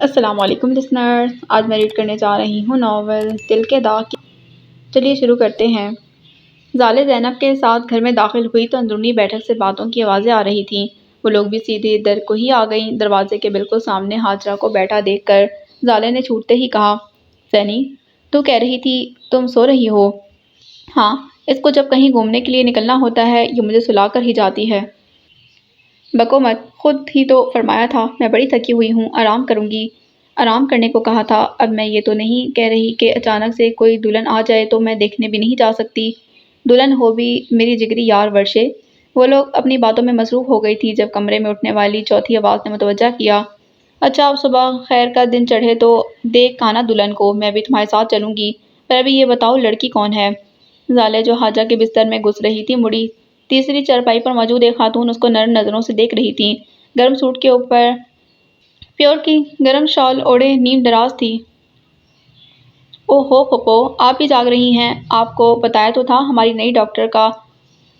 السلام علیکم لسنر، آج میں ریڈ کرنے جا رہی ہوں ناول دل کے داغ کی۔ چلیے شروع کرتے ہیں۔ زالے زینب کے ساتھ گھر میں داخل ہوئی تو اندرونی بیٹھک سے باتوں کی آوازیں آ رہی تھیں۔ وہ لوگ بھی سیدھے در کو ہی آ گئیں۔ دروازے کے بالکل سامنے ہاجرہ کو بیٹھا دیکھ کر زالے نے چھوٹتے ہی کہا، زینی، تو کہہ رہی تھی تم سو رہی ہو؟ ہاں، اس کو جب کہیں گھومنے کے لیے نکلنا ہوتا ہے یہ مجھے سلا کر ہی جاتی ہے۔ بکو مت، خود ہی تو فرمایا تھا میں بڑی تھکی ہوئی ہوں، آرام کروں گی۔ آرام کرنے کو کہا تھا، اب میں یہ تو نہیں کہہ رہی کہ اچانک سے کوئی دلہن آ جائے تو میں دیکھنے بھی نہیں جا سکتی۔ دلہن ہو بھی میری جگری یار ورشے۔ وہ لوگ اپنی باتوں میں مصروف ہو گئی تھی جب کمرے میں اٹھنے والی چوتھی آواز نے متوجہ کیا، اچھا اب صبح خیر کا دن چڑھے تو دیکھ آنا دلہن کو، میں بھی تمہارے ساتھ چلوں گی۔ پر ابھی یہ بتاؤ لڑکی کون ہے؟ زالے جو حاجہ کے بستر میں گھس رہی تھی مڑی۔ تیسری چارپائی پر موجود ایک خاتون اس کو نرم نظروں سے دیکھ رہی تھی۔ گرم سوٹ کے اوپر پیور کی گرم شال اوڑھے نیم دراز تھی۔ او ہو پھوپھو، آپ بھی جاگ رہی ہیں؟ آپ کو بتایا تو تھا ہماری نئی ڈاکٹر کا۔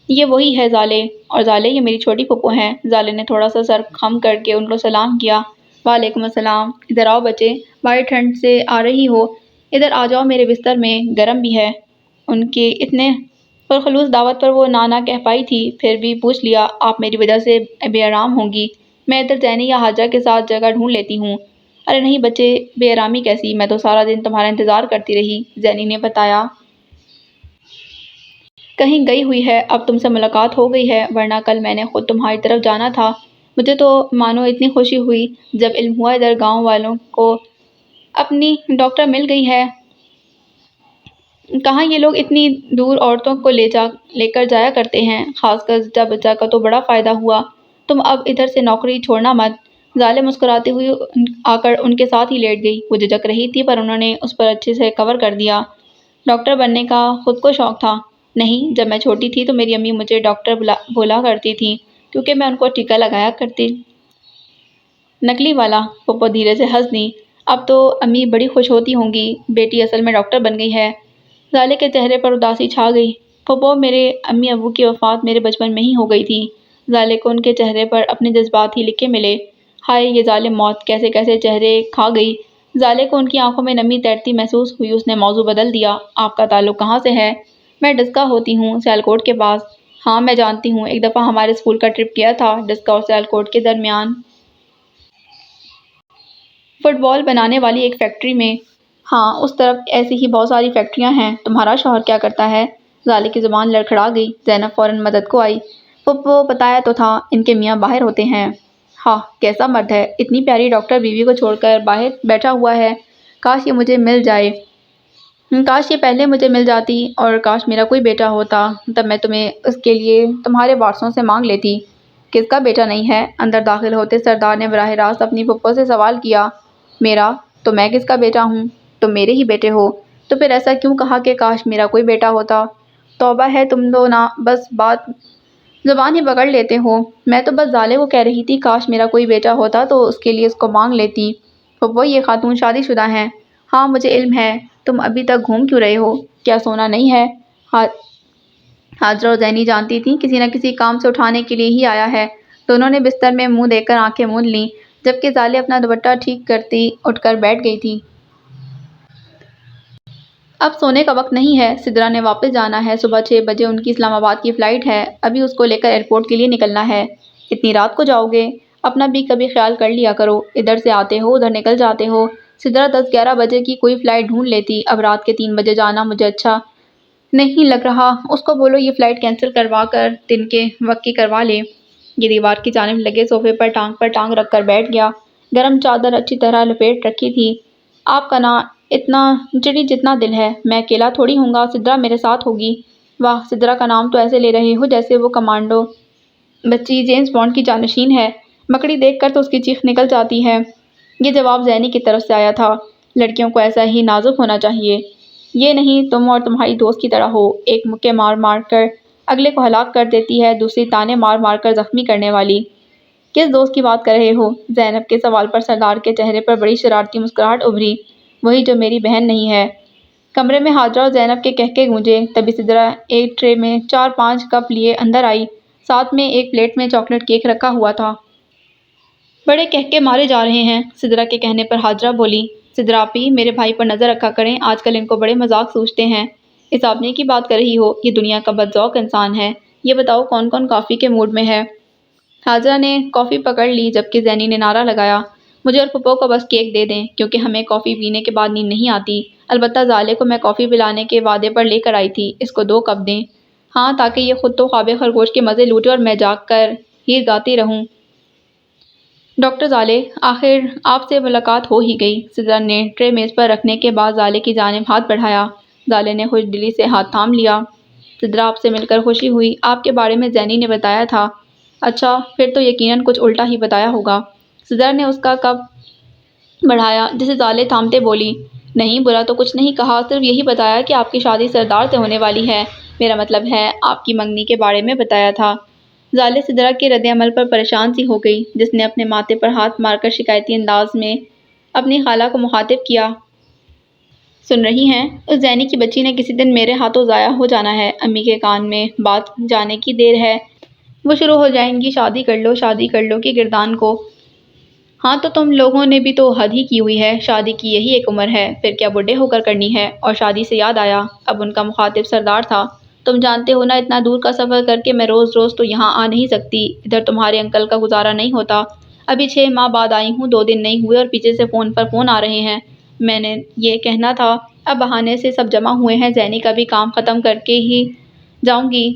یہ وہی ہے زالے، اور زالے یہ میری چھوٹی پھوپھو ہیں۔ زالے نے تھوڑا سا سر خم کر کے ان کو سلام کیا۔ وعلیکم السلام، ادھر آؤ بچے، بڑی ٹھنڈ سے آ رہی ہو؟ ادھر آ جاؤ میرے بستر میں، گرم بھی ہے۔ ان کے اتنے پرخلوص دعوت پر وہ نہ کہہ پائی تھی، پھر بھی پوچھ لیا، آپ میری وجہ سے بے آرام ہوں گی؟ میں ادھر زینی یا حاجہ کے ساتھ جگہ ڈھونڈ لیتی ہوں۔ ارے نہیں بچے، بے آرامی کیسی، میں تو سارا دن تمہارا انتظار کرتی رہی، زینی نے بتایا۔ کہیں گئی ہوئی ہے، اب تم سے ملاقات ہو گئی ہے، ورنہ کل میں نے خود تمہاری طرف جانا تھا۔ مجھے تو مانو اتنی خوشی ہوئی جب علم ہوا ادھر گاؤں والوں کو اپنی ڈاکٹر مل گئی ہے۔ کہاں یہ لوگ اتنی دور عورتوں کو لے کر جایا کرتے ہیں، خاص کر زچہ بچہ کا تو بڑا فائدہ ہوا۔ تم اب ادھر سے نوکری چھوڑنا مت۔ زالے مسکراتی ہوئی آ کر ان کے ساتھ ہی لیٹ گئی۔ وہ جھجک رہی تھی پر انہوں نے اس پر اچھے سے کور کر دیا۔ ڈاکٹر بننے کا خود کو شوق تھا؟ نہیں، جب میں چھوٹی تھی تو میری امی مجھے ڈاکٹر بولا کرتی تھیں کیونکہ میں ان کو ٹیکہ لگایا کرتی۔ نکلی والا، پھوپھو دھیرے سے ہنس دیں۔ اب تو امی بڑی خوش ہوتی ہوں گی، بیٹی اصل میں ڈاکٹر بن گئی ہے۔ زالے کے چہرے پر اداسی چھا گئی۔ پھوپھو میرے امی ابو کی وفات میرے بچپن میں ہی ہو گئی تھی۔ زالے کو ان کے چہرے پر اپنے جذبات ہی لکھے ملے۔ ہائے یہ ظالم موت کیسے کیسے چہرے کھا گئی۔ زالے کو ان کی آنکھوں میں نمی تیرتی محسوس ہوئی۔ اس نے موضوع بدل دیا، آپ کا تعلق کہاں سے ہے؟ میں ڈسکا ہوتی ہوں، سیالکوٹ کے پاس۔ ہاں میں جانتی ہوں، ایک دفعہ ہمارے اسکول کا ٹرپ گیا تھا ڈسکا اور سیالکوٹ کے درمیان۔ فٹ بال بنانے والی ایک فیکٹری میں۔ ہاں اس طرف ایسی ہی بہت ساری فیکٹریاں ہیں۔ تمہارا شوہر کیا کرتا ہے؟ زالے کی زبان لڑکھڑا گئی۔ زینب فوراً مدد کو آئی۔ پھوپھو بتایا تو تھا، ان کے میاں باہر ہوتے ہیں۔ ہاں کیسا مرد ہے، اتنی پیاری ڈاکٹر بیوی کو چھوڑ کر باہر بیٹھا ہوا ہے۔ کاش یہ مجھے مل جائے، کاش یہ پہلے مجھے مل جاتی، اور کاش میرا کوئی بیٹا ہوتا، تب میں تمہیں اس کے لیے تمہارے وارثوں سے مانگ لیتی۔ کس کا بیٹا نہیں ہے؟ اندر داخل ہوتے سردار نے براہ راست اپنی پھوپھو سے سوال کیا۔ میرا؟ تو میں کس کا بیٹا ہوں؟ تم میرے ہی بیٹے ہو، تو پھر ایسا کیوں کہا کہ کاش میرا کوئی بیٹا ہوتا؟ توبہ ہے تم تو نا بس بات زبان ہی پکڑ لیتے ہو۔ میں تو بس زالے کو کہہ رہی تھی کاش میرا کوئی بیٹا ہوتا تو اس کے لیے اس کو مانگ لیتی۔ پھوپھو یہ خاتون شادی شدہ ہیں؟ ہاں مجھے علم ہے، تم ابھی تک گھوم کیوں رہے ہو؟ کیا سونا نہیں ہے؟ حاجرہ اور زینی جانتی تھیں کسی نہ کسی کام سے اٹھانے کے لیے ہی آیا ہے۔ دونوں نے بستر میں منہ دے کر آنکھیں موند لیں، جبکہ زالے اپنا دوپٹہ ٹھیک کرتی اٹھ کر بیٹھ گئی تھی۔ اب سونے کا وقت نہیں ہے، سدرا نے واپس جانا ہے، صبح 6 بجے ان کی اسلام آباد کی فلائٹ ہے، ابھی اس کو لے کر ایئرپورٹ کے لیے نکلنا ہے۔ اتنی رات کو جاؤ گے؟ اپنا بھی کبھی خیال کر لیا کرو، ادھر سے آتے ہو ادھر نکل جاتے ہو۔ سدرا 10-11 بجے کی کوئی فلائٹ ڈھونڈ لیتی، اب رات کے 3 بجے جانا مجھے اچھا نہیں لگ رہا۔ اس کو بولو یہ فلائٹ کینسل کروا کر دن کے وقت کی کروا لے۔ یہ دیوار کی جانب لگے صوفے پر ٹانگ رکھ کر بیٹھ گیا۔ گرم چادر اچھی طرح لپیٹ رکھی تھی۔ آپ کا نا اتنا چڑی جتنا دل ہے، میں اکیلا تھوڑی ہوں گا، سدرا میرے ساتھ ہوگی۔ واہ، سدرا کا نام تو ایسے لے رہے ہو جیسے وہ کمانڈو بچی جیمز بانڈ کی جانشین ہے، مکڑی دیکھ کر تو اس کی چیخ نکل جاتی ہے۔ یہ جواب زینی کی طرف سے آیا تھا۔ لڑکیوں کو ایسا ہی نازک ہونا چاہیے، یہ نہیں تم اور تمہاری دوست کی طرح ہو، ایک مکے مار مار کر اگلے کو ہلاک کر دیتی ہے، دوسری تانے مار مار کر زخمی کرنے والی۔ کس دوست کی بات کر رہے ہو؟ زینب کے سوال پر سردار کے چہرے پر بڑی شرارتی مسکراہٹ ابھری۔ وہی جو میری بہن نہیں ہے۔ کمرے میں حاجرہ اور زینب کے قہقہے گونجے، تبھی سدرا ایک ٹرے میں 4-5 کپ لیے اندر آئی، ساتھ میں ایک پلیٹ میں چاکلیٹ کیک رکھا ہوا تھا۔ بڑے کہکے مارے جا رہے ہیں۔ سدرا کے کہنے پر حاجرہ بولی، سدرا آپی میرے بھائی پر نظر رکھا کریں، آج کل ان کو بڑے مذاق سوچتے ہیں۔ اس آپنے کی بات کر رہی ہو؟ یہ دنیا کا بدذوق انسان ہے۔ یہ بتاؤ کون کون کافی کے موڈ میں ہے؟ حاجرہ نے کافی پکڑ لی جبکہ زینی نے نعرہ لگایا، مجھے اور پھپھو کو بس کیک دے دیں کیونکہ ہمیں کافی پینے کے بعد نیند نہیں آتی۔ البتہ زالے کو میں کافی پلانے کے وعدے پر لے کر آئی تھی، اس کو 2 کپ دیں۔ ہاں، تاکہ یہ خود تو خواب خرگوش کے مزے لوٹے اور میں جاگ کر ہیر گاتی رہوں۔ ڈاکٹر زالے، آخر آپ سے ملاقات ہو ہی گئی۔ سدرا نے ٹرے میز پر رکھنے کے بعد زالے کی جانب ہاتھ بڑھایا۔ زالے نے خوش دلی سے ہاتھ تھام لیا۔ سدرا آپ سے مل کر خوشی ہوئی، آپ کے بارے میں زینی نے بتایا تھا۔ اچھا، پھر تو یقیناً کچھ الٹا ہی بتایا ہوگا۔ سدرا نے اس کا کپ بڑھایا جسے زالے تھامتے بولی، نہیں برا تو کچھ نہیں کہا، صرف یہی بتایا کہ آپ کی شادی سردار سے ہونے والی ہے، میرا مطلب ہے آپ کی منگنی کے بارے میں بتایا تھا۔ زالے سدرا کے رد عمل پر پریشان سی ہو گئی جس نے اپنے ماتھے پر ہاتھ مار کر شکایتی انداز میں اپنی خالہ کو مخاطب کیا، سن رہی ہیں؟ اس زینی کی بچی نے کسی دن میرے ہاتھوں ضائع ہو جانا ہے، امی کے کان میں بات جانے کی دیر ہے، وہ شروع ہو جائیں گی شادی کر لو کی گردان کو۔ ہاں تو تم لوگوں نے بھی تو حد ہی کی ہوئی ہے، شادی کی یہی ایک عمر ہے، پھر کیا بڈھے ہو کر کرنی ہے؟ اور شادی سے یاد آیا، اب ان کا مخاطب سردار تھا، تم جانتے ہو نا اتنا دور کا سفر کر کے میں روز روز تو یہاں آ نہیں سکتی، ادھر تمہارے انکل کا گزارا نہیں ہوتا، ابھی 6 ماہ بعد آئی ہوں، 2 دن نہیں ہوئے اور پیچھے سے فون پر فون آ رہے ہیں، میں نے یہ کہنا تھا اب بہانے سے سب جمع ہوئے ہیں، زینی کا بھی کام ختم کر کے ہی جاؤں گی،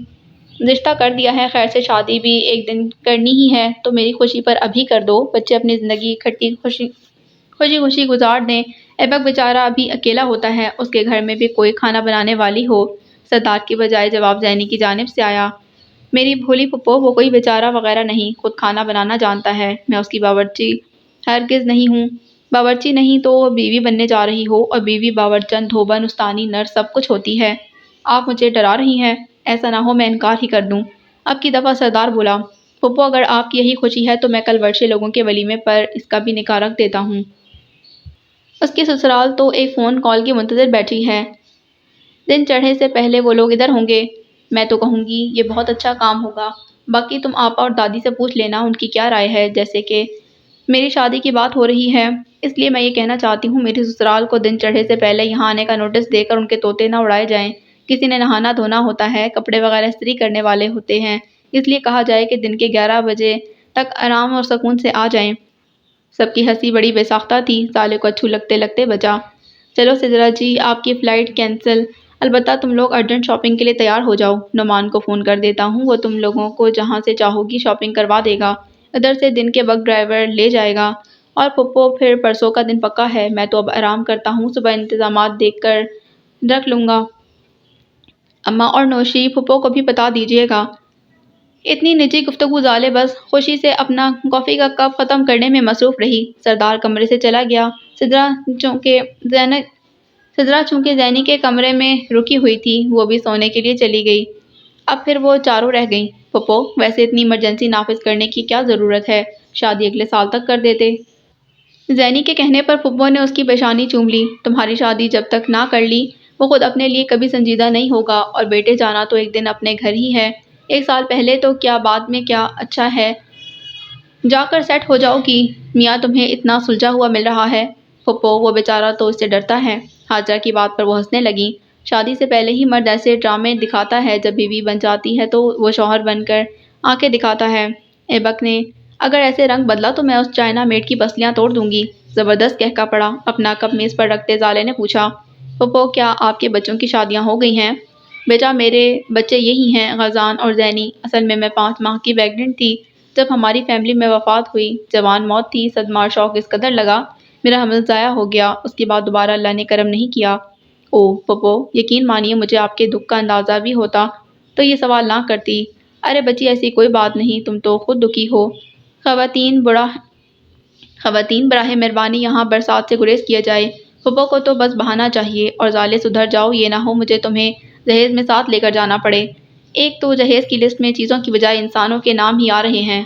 رشتہ کر دیا ہے، خیر سے شادی بھی ایک دن کرنی ہی ہے تو میری خوشی پر ابھی کر دو، بچے اپنی زندگی کھٹی خوشی گزار دیں، ایبک بیچارہ ابھی اکیلا ہوتا ہے، اس کے گھر میں بھی کوئی کھانا بنانے والی ہو۔ سردار کی بجائے جواب زینی کی جانب سے آیا، میری بھولی پھپھو وہ کوئی بیچارہ وغیرہ نہیں، خود کھانا بنانا جانتا ہے، میں اس کی باورچی ہرگز نہیں ہوں، باورچی نہیں تو بیوی بننے جا رہی ہو، اور بیوی باورچن دھوبن استانی نرس سب کچھ ہوتی ہے، آپ مجھے ڈرا رہی ہیں، ایسا نہ ہو میں انکار ہی کر دوں۔ اب کی دفعہ سردار بولا، پھپھو اگر آپ کی یہی خوشی ہے تو میں کل ورشے لوگوں کے ولیمے پر اس کا بھی نکاح رکھ دیتا ہوں۔ اس کی سسرال تو ایک فون کال کی منتظر بیٹھی ہے، دن چڑھے سے پہلے وہ لوگ ادھر ہوں گے، میں تو کہوں گی یہ بہت اچھا کام ہوگا، باقی تم آپا اور دادی سے پوچھ لینا ان کی کیا رائے ہے، جیسے کہ میری شادی کی بات ہو رہی ہے، اس لیے میں یہ کہنا چاہتی ہوں میری سسرال کو دن چڑھے سے پہلے یہاں آنے کا نوٹس دے کر ان کے طوطے نہ اڑائے جائیں، کسی نے نہانا دھونا ہوتا ہے، کپڑے وغیرہ استری کرنے والے ہوتے ہیں، اس لیے کہا جائے کہ دن کے 11 بجے تک آرام اور سکون سے آ جائیں۔ سب کی ہنسی بڑی بے ساختہ تھی، زالے کو اچھو لگتے لگتے بچا، چلو سدرا جی آپ کی فلائٹ کینسل، البتہ تم لوگ ارجنٹ شاپنگ کے لیے تیار ہو جاؤ، نعمان کو فون کر دیتا ہوں، وہ تم لوگوں کو جہاں سے چاہو گی شاپنگ کروا دے گا، ادھر سے دن کے وقت ڈرائیور لے جائے گا، اور پھپھو پھر پرسوں کا دن پکا ہے، میں تو اب آرام کرتا ہوں، صبح انتظامات دیکھ کر رکھ لوں گا۔ اماں اور نوشی پھپھو کو بھی بتا دیجیے گا۔ اتنی نجی گفتگو زالے بس خوشی سے اپنا کافی کا کپ ختم کرنے میں مصروف رہی۔ سردار کمرے سے چلا گیا۔ سدرا چونکہ زینی کے کمرے میں رکی ہوئی تھی، وہ بھی سونے کے لیے چلی گئی۔ اب پھر وہ چاروں رہ گئیں۔ پھپھو، ویسے اتنی ایمرجنسی نافذ کرنے کی کیا ضرورت ہے؟ شادی اگلے سال تک کر دیتے۔ زینی کے کہنے پر پھپھو نے اس کی پیشانی چوم لی۔ تمہاری شادی جب تک نہ کر لی، وہ خود اپنے لیے کبھی سنجیدہ نہیں ہوگا، اور بیٹے جانا تو ایک دن اپنے گھر ہی ہے، 1 سال پہلے تو کیا بعد میں کیا، اچھا ہے جا کر سیٹ ہو جاؤ گی، میاں تمہیں اتنا سلجھا ہوا مل رہا ہے۔ پھپھو، وہ بیچارہ تو اس سے ڈرتا ہے۔ حاجرہ کی بات پر وہ ہنسنے لگیں۔ شادی سے پہلے ہی مرد ایسے ڈرامے دکھاتا ہے، جب بیوی بن جاتی ہے تو وہ شوہر بن کر آنکھیں دکھاتا ہے۔ ایبک نے اگر ایسے رنگ بدلا تو میں اس چائنا میڈ کی پسلیاں توڑ دوں گی۔ زبردست کہکا پڑا۔ اپنا کپ میز پر رکھتے زالے نے پوچھا، پھپھو کیا آپ کے بچوں کی شادیاں ہو گئی ہیں؟ بیٹا میرے بچے یہی ہیں، غازان اور زینی، اصل میں 5 ماہ کی پیگنٹ تھی جب ہماری فیملی میں وفات ہوئی، جوان موت تھی، صدمہ اور شوق اس قدر لگا میرا حمل ضائع ہو گیا، اس کے بعد دوبارہ اللہ نے کرم نہیں کیا۔ اوہ پھپھو، یقین مانیے مجھے آپ کے دکھ کا اندازہ بھی ہوتا تو یہ سوال نہ کرتی۔ ارے بچی ایسی کوئی بات نہیں، تم تو خود دکھی ہو۔ خواتین براہ مہربانی یہاں برسات سے گریز کیا جائے، پھپھو کو تو بس بہانا چاہیے، اور زالے سدھر جاؤ، یہ نہ ہو مجھے تمہیں جہیز میں ساتھ لے کر جانا پڑے۔ ایک تو جہیز کی لسٹ میں چیزوں کی بجائے انسانوں کے نام ہی آ رہے ہیں۔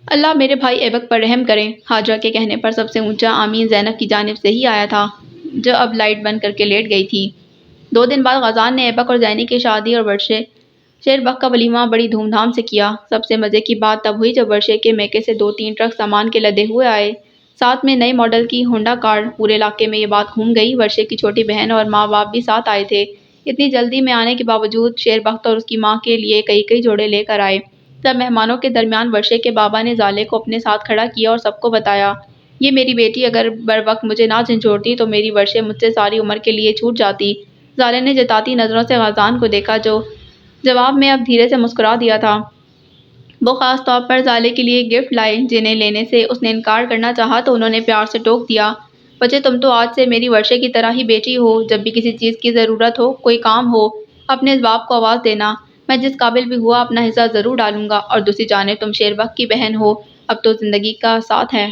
اللہ میرے بھائی ایبک پر رحم کرے۔ حاجرہ کے کہنے پر سب سے اونچا آمین زینب کی جانب سے ہی آیا تھا، جو اب لائٹ بند کر کے لیٹ گئی تھی۔ 2 دن بعد غازان نے ایبک اور زینی کی شادی اور ورثے شیر بخ کا ولیمہ بڑی دھوم دھام سے کیا۔ سب سے مزے کی بات تب ہوئی جب ورشے کے میکے سے 2-3 ٹرک سامان کے لدے ہوئے آئے، ساتھ میں نئے ماڈل کی ہونڈا کار۔ پورے علاقے میں یہ بات گھوم گئی، ورشے کی چھوٹی بہن اور ماں باپ بھی ساتھ آئے تھے۔ اتنی جلدی میں آنے کے باوجود شیر بخت اور اس کی ماں کے لیے کئی جوڑے لے کر آئے۔ سب مہمانوں کے درمیان ورشے کے بابا نے زالے کو اپنے ساتھ کھڑا کیا اور سب کو بتایا، یہ میری بیٹی اگر بروقت مجھے نہ جھنجھوڑتی تو میری ورشے مجھ سے ساری عمر کے لیے چھوٹ جاتی۔ زالے نے جتاتی نظروں سے غازان کو دیکھا جو جواب میں اب دھیرے سے مسکرا دیا تھا۔ وہ خاص طور پر زالے کے لیے گفٹ لائے جنہیں لینے سے اس نے انکار کرنا چاہا تو انہوں نے پیار سے ٹوک دیا، بچے تم تو آج سے میری ورشے کی طرح ہی بیٹی ہو، جب بھی کسی چیز کی ضرورت ہو، کوئی کام ہو، اپنے اس باپ کو آواز دینا، میں جس قابل بھی ہوا اپنا حصہ ضرور ڈالوں گا۔ اور دوسری جانب تم شیر بخت کی بہن ہو، اب تو زندگی کا ساتھ ہے۔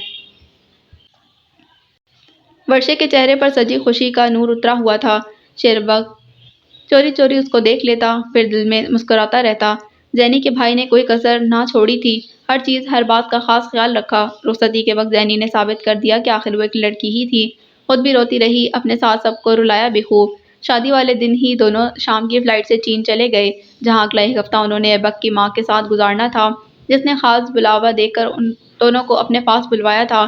ورشے کے چہرے پر سجی خوشی کا نور اترا ہوا تھا۔ شیر بخت چوری چوری اس کو دیکھ لیتا، پھر دل میں مسکراتا رہتا۔ زینی کے بھائی نے کوئی کسر نہ چھوڑی تھی، ہر چیز ہر بات کا خاص خیال رکھا۔ رخصتی کے وقت زینی نے ثابت کر دیا کہ آخر وہ ایک لڑکی ہی تھی، خود بھی روتی رہی، اپنے ساتھ سب کو رلایا بھی خوب۔ شادی والے دن ہی دونوں شام کی فلائٹ سے چین چلے گئے، جہاں اگلا ایک ہفتہ انہوں نے ایبک کی ماں کے ساتھ گزارنا تھا، جس نے خاص بلاوا دے کر ان دونوں کو اپنے پاس بلوایا تھا۔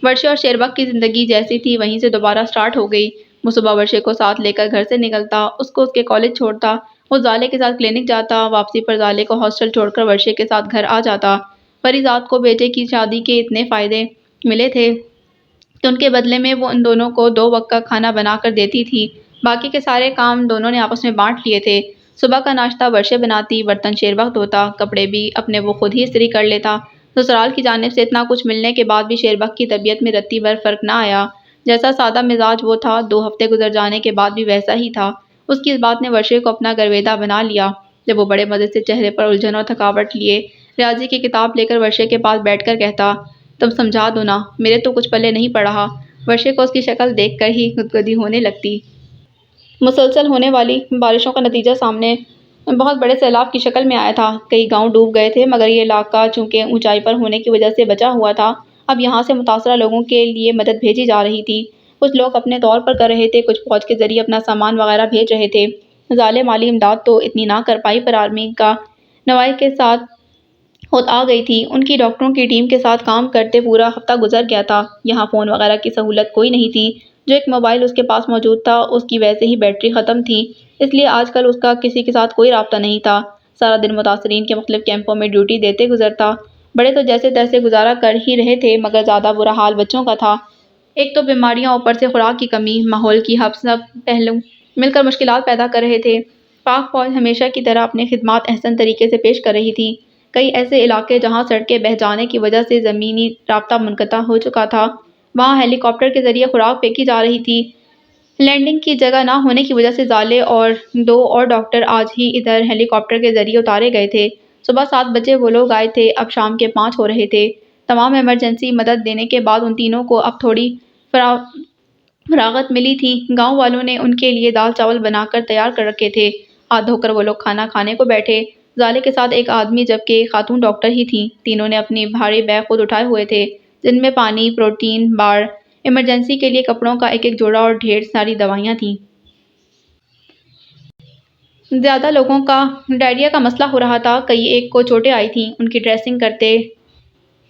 ورشے اور شیر بخت کی زندگی جیسی تھی وہیں سے دوبارہ سٹارٹ ہو گئی۔ وہ صبح ورشے کو ساتھ لے کر گھر سے نکلتا، اس کو اس کے کالج چھوڑتا، وہ زالے کے ساتھ کلینک جاتا، واپسی پر زالے کو ہاسٹل چھوڑ کر ورشے کے ساتھ گھر آ جاتا۔ پری ذات کو بیٹے کی شادی کے اتنے فائدے ملے تھے کہ ان کے بدلے میں وہ ان دونوں کو 2 وقت کا کھانا بنا کر دیتی تھی، باقی کے سارے کام دونوں نے آپس میں بانٹ لیے تھے۔ صبح کا ناشتہ ورشے بناتی، برتن شیر بخت دھوتا، کپڑے بھی اپنے وہ خود ہی استری کر لیتا۔ سسرال کی جانب سے اتنا کچھ ملنے کے بعد بھی شیر بخت کی طبیعت میں رتی بھر فرق نہ آیا۔ جیسا سادہ مزاج وہ تھا، 2 ہفتے گزر جانے کے بعد بھی ویسا ہی تھا۔ اس کی اس بات نے ورشے کو اپنا گرویدہ بنا لیا۔ جب وہ بڑے مزے سے چہرے پر الجھن اور تھکاوٹ لیے ریاضی کی کتاب لے کر ورشے کے پاس بیٹھ کر کہتا، تم سمجھا دو نا، میرے تو کچھ پلے نہیں پڑا۔ ورشے کو اس کی شکل دیکھ کر ہی گدگدی ہونے لگتی۔ مسلسل ہونے والی بارشوں کا نتیجہ سامنے بہت بڑے سیلاب کی شکل میں آیا تھا۔ کئی گاؤں ڈوب گئے تھے، مگر یہ علاقہ چونکہ اونچائی پر ہونے کی وجہ سے بچا ہوا تھا۔ اب یہاں سے متاثرہ لوگوں کے لیے مدد بھیجی جا رہی تھی۔ کچھ لوگ اپنے طور پر کر رہے تھے، کچھ فوج کے ذریعے اپنا سامان وغیرہ بھیج رہے تھے۔ زالے مالی امداد تو اتنی نہ کر پائی پر آرمی کا نوائی کے ساتھ خود آ گئی تھی۔ ان کی ڈاکٹروں کی ٹیم کے ساتھ کام کرتے پورا ہفتہ گزر گیا تھا۔ یہاں فون وغیرہ کی سہولت کوئی نہیں تھی، جو ایک موبائل اس کے پاس موجود تھا اس کی ویسے ہی بیٹری ختم تھی، اس لیے آج کل اس کا کسی کے ساتھ کوئی رابطہ نہیں تھا۔ سارا دن متاثرین کے مختلف کیمپوں میں ڈیوٹی دیتے گزرتا۔ بڑے تو جیسے تیسے گزارا کر ہی رہے تھے، مگر زیادہ برا حال بچوں کا تھا۔ ایک تو بیماریاں، اوپر سے خوراک کی کمی، ماحول کی ہب، سب پہلو مل کر مشکلات پیدا کر رہے تھے۔ پاک فوج ہمیشہ کی طرح اپنی خدمات احسن طریقے سے پیش کر رہی تھی۔ کئی ایسے علاقے جہاں سڑکیں بہہ جانے کی وجہ سے زمینی رابطہ منقطع ہو چکا تھا، وہاں ہیلی کاپٹر کے ذریعے خوراک پھینکی جا رہی تھی۔ لینڈنگ کی جگہ نہ ہونے کی وجہ سے زالے اور 2 اور ڈاکٹر آج ہی ادھر ہیلی کاپٹر کے ذریعے اتارے گئے تھے۔ صبح 7 بجے وہ لوگ آئے تھے، اب شام کے 5 ہو رہے تھے۔ تمام ایمرجنسی مدد دینے کے بعد ان تینوں کو اب تھوڑی فراغت ملی تھی۔ گاؤں والوں نے ان کے لیے دال چاول بنا کر تیار کر رکھے تھے۔ ہاتھ دھو کر وہ لوگ کھانا کھانے کو بیٹھے۔ زالے کے ساتھ ایک آدمی جبکہ ایک خاتون ڈاکٹر ہی تھیں۔ تینوں نے اپنی بھاری بیگ خود اٹھائے ہوئے تھے، جن میں پانی، پروٹین بار، ایمرجنسی کے لیے کپڑوں کا ایک جوڑا اور ڈھیر ساری دوائیاں تھیں۔ زیادہ لوگوں کا ڈائریا کا مسئلہ ہو رہا تھا، کئی ایک کو چوٹیں آئی تھیں، ان کی ڈریسنگ کرتے،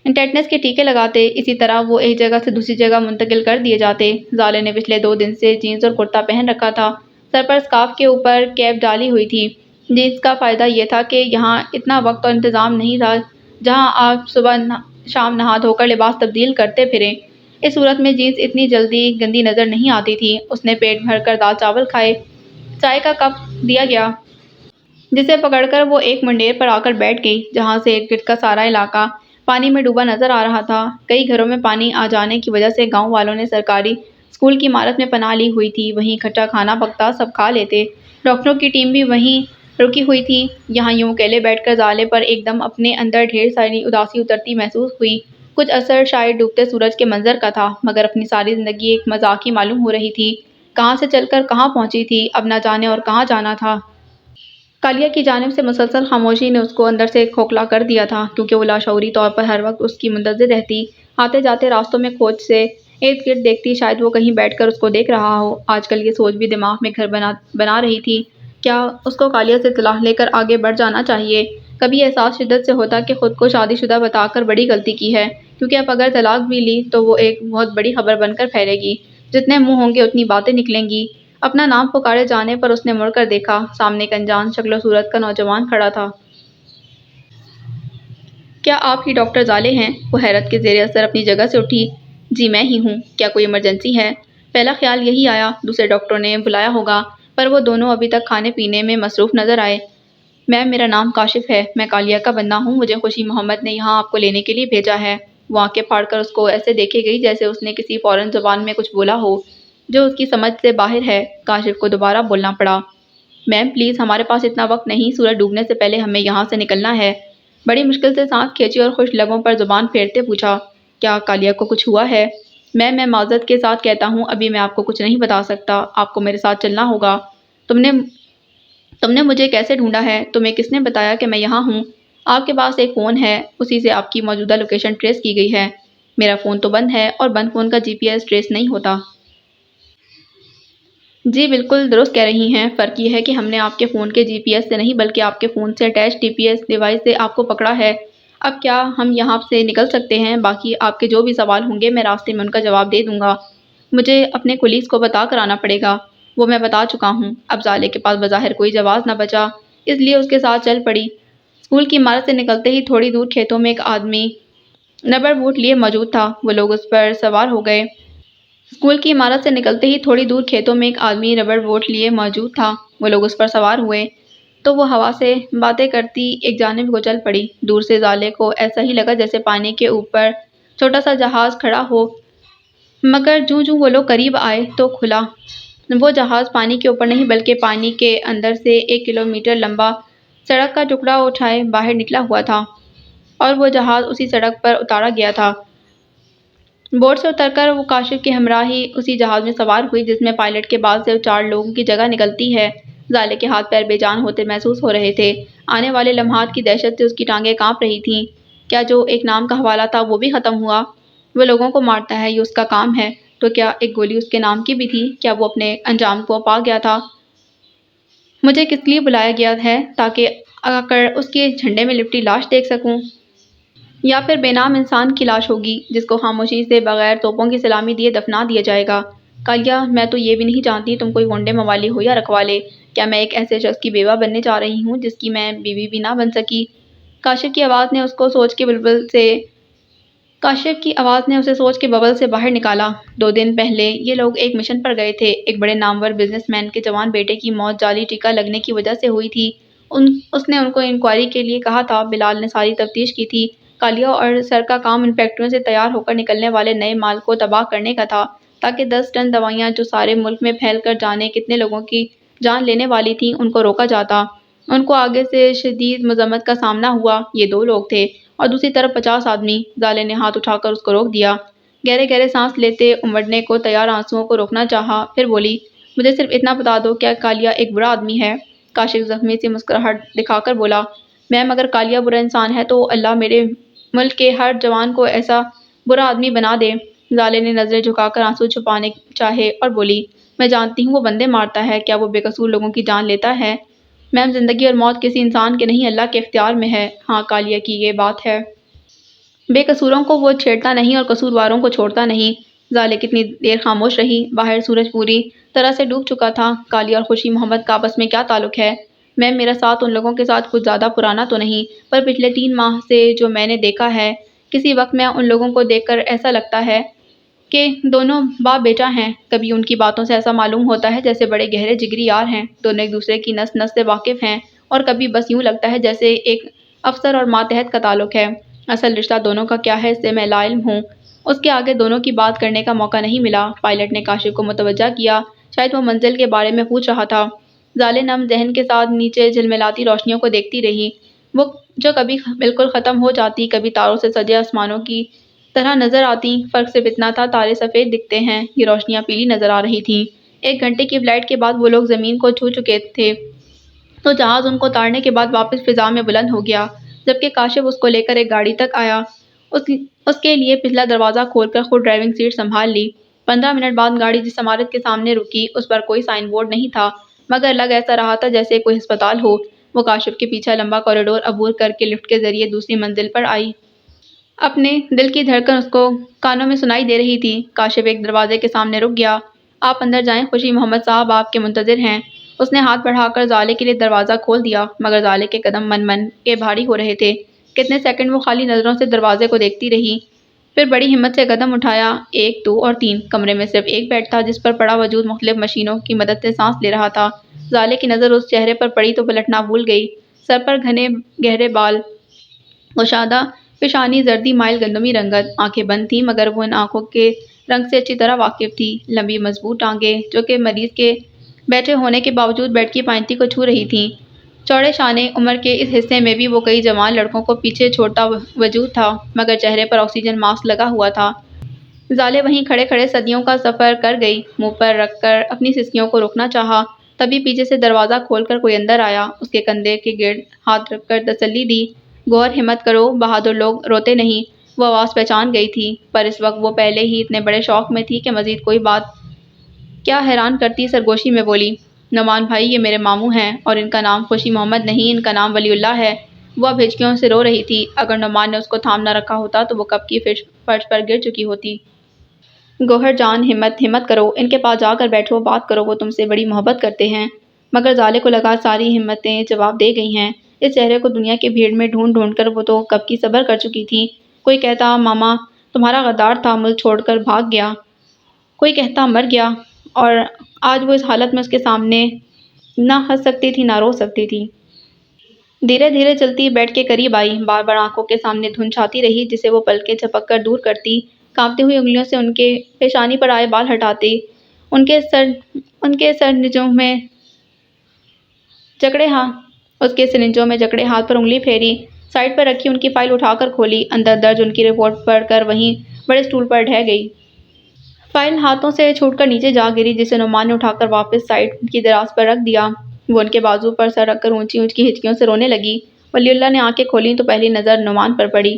ٹیٹنس کے ٹیکے لگاتے، اسی طرح وہ ایک جگہ سے دوسری جگہ منتقل کر دیے جاتے۔ زالے نے پچھلے 2 دن سے جینز اور کرتا پہن رکھا تھا، سر پر اسکارف کے اوپر کیپ ڈالی ہوئی تھی۔ جینز کا فائدہ یہ تھا کہ یہاں اتنا وقت اور انتظام نہیں تھا جہاں آپ صبح شام نہا دھو کر لباس تبدیل کرتے پھریں۔ اس صورت میں جینز اتنی جلدی گندی نظر نہیں آتی تھی۔ اس نے پیٹ بھر کر دال چاول کھائے، چائے کا کپ دیا گیا، جسے پکڑ کر وہ ایک منڈیر پر آ کر بیٹھ گئی، جہاں سے ارد گرد کا سارا علاقہ پانی میں ڈوبا نظر آ رہا تھا۔ کئی گھروں میں پانی آ جانے کی وجہ سے گاؤں والوں نے سرکاری اسکول کی عمارت میں پناہ لی ہوئی تھی، وہیں اکٹھا کھانا پکتا، سب کھا لیتے۔ ڈاکٹروں کی ٹیم بھی وہیں رکی ہوئی تھی۔ یہاں یوں اکیلے بیٹھ کر زالے پر ایک دم اپنے اندر ڈھیر ساری اداسی اترتی محسوس ہوئی۔ کچھ اثر شاید ڈوبتے سورج کے منظر کا تھا، مگر اپنی ساری زندگی ایک مذاق ہی معلوم ہو رہی تھی۔ کہاں سے چل کر کہاں پہنچی تھی، اب نہ جانے اور کہاں جانا تھا۔ کالیا کی جانب سے مسلسل خاموشی نے اس کو اندر سے کھوکھلا کر دیا تھا، کیونکہ وہ لاشعوری طور پر ہر وقت اس کی منتظر رہتی، آتے جاتے راستوں میں کھوج سے ارد گرد دیکھتی، شاید وہ کہیں بیٹھ کر اس کو دیکھ رہا ہو۔ آج کل یہ سوچ بھی دماغ میں گھر بنا رہی تھی۔ کیا اس کو کالیہ سے صلاح لے کر آگے بڑھ جانا چاہیے؟ کبھی احساس شدت سے ہوتا کہ خود کو شادی شدہ بتا کر بڑی غلطی کی ہے، کیونکہ اب اگر طلاق بھی لی تو وہ ایک بہت بڑی خبر بن کر پھیلے گی۔ جتنے منہ ہوں گے اتنی باتیں نکلیں گی۔ اپنا نام پکارے جانے پر اس نے مڑ کر دیکھا، سامنے ایک انجان شکل و صورت کا نوجوان کھڑا تھا۔ کیا آپ ہی ڈاکٹر زالے ہیں؟ وہ حیرت کے زیر اثر اپنی جگہ سے اٹھی۔ جی میں ہی ہوں، کیا کوئی ایمرجنسی ہے؟ پہلا خیال یہی آیا، دوسرے ڈاکٹروں نے بلایا ہوگا، پر وہ دونوں ابھی تک کھانے پینے میں مصروف نظر آئے۔ میم میرا نام کاشف ہے، میں کالیہ کا بندہ ہوں، مجھے خوشی محمد نے یہاں آپ کو لینے کے لیے بھیجا ہے۔ وہ آنکھیں پھاڑ کر اس کو ایسے دیکھے گئی جیسے اس نے کسی فورن زبان میں کچھ بولا ہو جو اس کی سمجھ سے باہر ہے۔ کاشف کو دوبارہ بولنا پڑا۔ میم پلیز، ہمارے پاس اتنا وقت نہیں، سورج ڈوبنے سے پہلے ہمیں یہاں سے نکلنا ہے۔ بڑی مشکل سے سانس کھینچی اور خشک لبوں پر زبان پھیرتے پوچھا، کیا کالیہ کو کچھ ہوا ہے؟ میں معذرت کے ساتھ کہتا ہوں، ابھی میں آپ کو کچھ نہیں بتا سکتا، آپ کو میرے ساتھ چلنا ہوگا۔ تم نے مجھے کیسے ڈھونڈا ہے؟ تمہیں کس نے بتایا کہ میں یہاں ہوں؟ آپ کے پاس ایک فون ہے، اسی سے آپ کی موجودہ لوکیشن ٹریس کی گئی ہے۔ میرا فون تو بند ہے اور بند فون کا جی پی ایس ٹریس نہیں ہوتا۔ جی بالکل درست کہہ رہی ہیں، فرق یہ ہے کہ ہم نے آپ کے فون کے جی پی ایس سے نہیں بلکہ آپ کے فون سے attach T P S device سے آپ کو پکڑا ہے۔ اب کیا ہم یہاں سے نکل سکتے ہیں؟ باقی آپ کے جو بھی سوال ہوں گے میں راستے میں ان کا جواب دے دوں گا۔ مجھے اپنے کولیز کو بتا کر آنا پڑے گا۔ وہ میں بتا چکا ہوں۔ اب زالے کے پاس بظاہر کوئی جواز نہ بچا، اس لیے اس کے ساتھ چل پڑی۔ اسکول کی عمارت سے نکلتے ہی تھوڑی دور کھیتوں میں ایک آدمی ربڑ بوٹ لیے موجود تھا، وہ لوگ اس پر سوار ہو گئے۔ اسکول کی عمارت سے نکلتے ہی تھوڑی دور کھیتوں میں ایک آدمی ربڑ بوٹ لیے موجود تھا، وہ لوگ اس پر سوار ہوئے تو وہ ہوا سے باتیں کرتی ایک جانب کو چل پڑی۔ دور سے زالے کو ایسا ہی لگا جیسے پانی کے اوپر چھوٹا سا جہاز کھڑا ہو، مگر جوں وہ لوگ قریب آئے تو کھلا۔ وہ جہاز پانی کے اوپر نہیں بلکہ پانی کے اندر سے 1 کلومیٹر لمبا سڑک کا ٹکڑا اٹھائے باہر نکلا ہوا تھا، اور وہ جہاز اسی سڑک پر اتارا گیا تھا۔ بوٹ سے اتر کر وہ کاشف کے ہمراہ ہی اسی جہاز میں سوار ہوئی جس میں پائلٹ کے بعد سے 4 لوگوں کی جگہ نکلتی ہے۔ زالے کے ہاتھ پیر بے جان ہوتے محسوس ہو رہے تھے۔ آنے والے لمحات کی دہشت سے اس کی ٹانگیں کانپ رہی تھیں۔ کیا جو ایک نام کا حوالہ تھا وہ بھی ختم ہوا؟ وہ لوگوں کو مارتا ہے، یہ اس کا کام ہے، تو کیا ایک گولی اس کے نام کی بھی تھی؟ کیا وہ اپنے انجام کو پا گیا تھا؟ مجھے کس لیے بلایا گیا ہے؟ تاکہ آ کر اس کے جھنڈے میں لپٹی لاش دیکھ سکوں؟ یا پھر بے نام انسان کی لاش ہوگی جس کو خاموشی سے بغیر توپوں کی سلامی دیے دفنا دیا جائے گا؟ کالیہ، میں تو یہ بھی نہیں جانتی تم کوئی غنڈے موالی ہو یا رکھوالے۔ کیا میں ایک ایسے شخص کی بیوہ بننے جا رہی ہوں جس کی میں بیوی بھی نہ بن سکی؟ کاشف کی آواز نے اسے سوچ کے ببل سے باہر نکالا۔ 2 دن پہلے یہ لوگ ایک مشن پر گئے تھے۔ ایک بڑے نامور بزنس مین کے جوان بیٹے کی موت جعلی ٹیکہ لگنے کی وجہ سے ہوئی تھی۔ اس نے ان کو انکوائری کے لیے کہا تھا۔ بلال نے ساری تفتیش کی تھی۔ کالیہ اور سر کا کام ان فیکٹریوں سے تیار ہو کر نکلنے والے نئے مال کو تباہ کرنے کا تھا، تاکہ 10 ٹن دوائیاں جو سارے ملک میں پھیل کر جانے کتنے لوگوں کی جان لینے والی تھیں ان کو روکا جاتا۔ ان کو آگے سے شدید مذمت کا سامنا ہوا۔ یہ 2 لوگ تھے اور دوسری طرف 50 آدمی۔ زالے نے ہاتھ اٹھا کر اس کو روک دیا۔ گہرے گہرے سانس لیتے امڑنے کو تیار آنسوؤں کو روکنا چاہا، پھر بولی، مجھے صرف اتنا بتا دو، کیا کالیہ ایک برا آدمی ہے؟ کاشف زخمی سی مسکراہٹ دکھا کر بولا، میم اگر کالیہ برا انسان ہے تو اللہ میرے ملک کے ہر جوان کو ایسا برا آدمی بنا دے۔ زالے نے نظریں جھکا کر آنسو چھپانے چاہے اور بولی، میں جانتی ہوں وہ بندے مارتا ہے، کیا وہ بے قصور لوگوں کی جان لیتا ہے؟ میم زندگی اور موت کسی انسان کے نہیں اللہ کے اختیار میں ہے۔ ہاں کالیہ کی یہ بات ہے۔ بے قصوروں کو وہ چھیڑتا نہیں اور قصورواروں کو چھوڑتا نہیں۔ زالے کتنی دیر خاموش رہی۔ باہر سورج پوری طرح سے ڈوب چکا تھا۔ کالیہ اور خوشی محمد کا آپس میں کیا تعلق ہے؟ میم میرا ساتھ ان لوگوں کے ساتھ کچھ زیادہ پرانا تو نہیں، پر پچھلے 3 ماہ سے جو میں نے دیکھا ہے، کسی وقت میں ان لوگوں کو دیکھ کر ایسا لگتا ہے کہ دونوں باپ بیٹا ہیں۔ کبھی ان کی باتوں سے ایسا معلوم ہوتا ہے جیسے بڑے گہرے جگری یار ہیں، دونوں ایک دوسرے کی نس نس سے واقف ہیں، اور کبھی بس یوں لگتا ہے جیسے ایک افسر اور ماتحت کا تعلق ہے۔ اصل رشتہ دونوں کا کیا ہے اس سے میں لا علم ہوں۔ اس کے آگے دونوں کی بات کرنے کا موقع نہیں ملا۔ پائلٹ نے کاشف کو متوجہ کیا، شاید وہ منزل کے بارے میں پوچھ رہا تھا۔ زالے نم ذہن کے ساتھ نیچے جھلملاتی روشنیوں کو دیکھتی رہی، وہ جو کبھی بالکل ختم ہو جاتی، کبھی تاروں سے سجے آسمانوں کی طرح نظر آتی۔ فرق صرف اتنا تھا، تارے سفید دکھتے ہیں، یہ روشنیاں پیلی نظر آ رہی تھیں۔ 1 گھنٹے کی فلائٹ کے بعد وہ لوگ زمین کو چھو چکے تھے، تو جہاز ان کو اتارنے کے بعد واپس فضا میں بلند ہو گیا، جبکہ کاشف اس کو لے کر ایک گاڑی تک آیا۔ اس کے لیے پچھلا دروازہ کھول کر خود ڈرائیونگ سیٹ سنبھال لی۔ 15 منٹ بعد گاڑی جس عمارت کے سامنے رکی اس پر کوئی سائن بورڈ نہیں تھا، مگر لگ ایسا رہا تھا جیسے کوئی ہسپتال ہو۔ وہ کاشف کے پیچھے لمبا کوریڈور عبور کر کے لفٹ کے ذریعے دوسری منزل پر آئی۔ اپنے دل کی دھڑکن اس کو کانوں میں سنائی دے رہی تھی۔ کاشف ایک دروازے کے سامنے رک گیا۔ آپ اندر جائیں، خوشی محمد صاحب آپ کے منتظر ہیں۔ اس نے ہاتھ بڑھا کر زالے کے لیے دروازہ کھول دیا، مگر زالے کے قدم من کے بھاری ہو رہے تھے۔ کتنے سیکنڈ وہ خالی نظروں سے دروازے کو دیکھتی رہی، پھر بڑی ہمت سے قدم اٹھایا۔ 1 2 اور 3 کمرے میں صرف ایک بیڈ تھا جس پر پڑا وجود مختلف مشینوں کی مدد سے سانس لے رہا تھا۔ زالے کی نظر اس چہرے پر پڑی تو پلٹنا بھول گئی۔ سر پر گھنے گہرے بال، گشادہ پیشانی، زردی مائل گندمی رنگت۔ آنکھیں بند تھیں مگر وہ ان آنکھوں کے رنگ سے اچھی طرح واقف تھی۔ لمبی مضبوط ٹانگیں جو کہ مریض کے بیٹھے ہونے کے باوجود بیڈ کی پائنتی کو چھو رہی تھیں۔ چوڑے شانے۔ عمر کے اس حصے میں بھی وہ کئی جوان لڑکوں کو پیچھے چھوڑتا وجود تھا، مگر چہرے پر آکسیجن ماسک لگا ہوا تھا۔ زالے وہیں کھڑے کھڑے صدیوں کا سفر کر گئی۔ منہ پر رکھ کر اپنی سسکیوں کو روکنا چاہا، تبھی پیچھے سے دروازہ کھول کر کوئی اندر آیا۔ اس کے کندھے کے گرد ہاتھ رکھ کر تسلی دی۔ گوہر، ہمت کرو، بہادر لوگ روتے نہیں۔ وہ آواز پہچان گئی تھی، پر اس وقت وہ پہلے ہی اتنے بڑے شوق میں تھی کہ مزید کوئی بات کیا حیران کرتی۔ سرگوشی میں بولی، نعمان بھائی، یہ میرے ماموں ہیں، اور ان کا نام خوشی محمد نہیں، ان کا نام ولی اللہ ہے۔ وہ اب ہچکیوں سے رو رہی تھی۔ اگر نعمان نے اس کو تھام نہ رکھا ہوتا تو وہ کب کی فرش پر گر چکی ہوتی۔ گوہر جان، ہمت کرو، ان کے پاس جا کر بیٹھو، بات کرو، وہ تم سے بڑی محبت کرتے ہیں۔ مگر زالے کو لگا ساری ہمتیں جواب دے گئی ہیں۔ اس چہرے کو دنیا کی بھیڑ میں ڈھونڈ ڈھونڈ کر وہ تو کب کی صبر کر چکی تھی۔ کوئی کہتا ماما تمہارا غدار تھا، ملک چھوڑ کر بھاگ گیا، کوئی کہتا مر گیا، اور آج وہ اس حالت میں اس کے سامنے نہ ہنس سکتی تھی نہ رو سکتی تھی۔ دھیرے دھیرے چلتی بیڈ کے قریب آئی، بار بار آنکھوں کے سامنے دھند چھاتی رہی جسے وہ پلکیں جھپک کر دور کرتی، کانپتی ہوئی انگلیوں سے ان کے پیشانی پر آئے بال ہٹاتی، ان کے سرنجوں میں جکڑے ہاتھ پر انگلی پھیری، سائیڈ پر رکھی ان کی فائل اٹھا کر کھولی، اندر درج ان کی رپورٹ پڑھ کر وہیں بڑے سٹول پر ڈھہ گئی۔ فائل ہاتھوں سے چھوٹ کر نیچے جا گری، جسے نعمان نے اٹھا کر واپس سائیڈ کی دراز پر رکھ دیا۔ وہ ان کے بازو پر سر رکھ کر اونچی اونچی ہچکیوں سے رونے لگی۔ ولی اللہ نے آنکھیں کھولیں تو پہلی نظر نعمان پر پڑی۔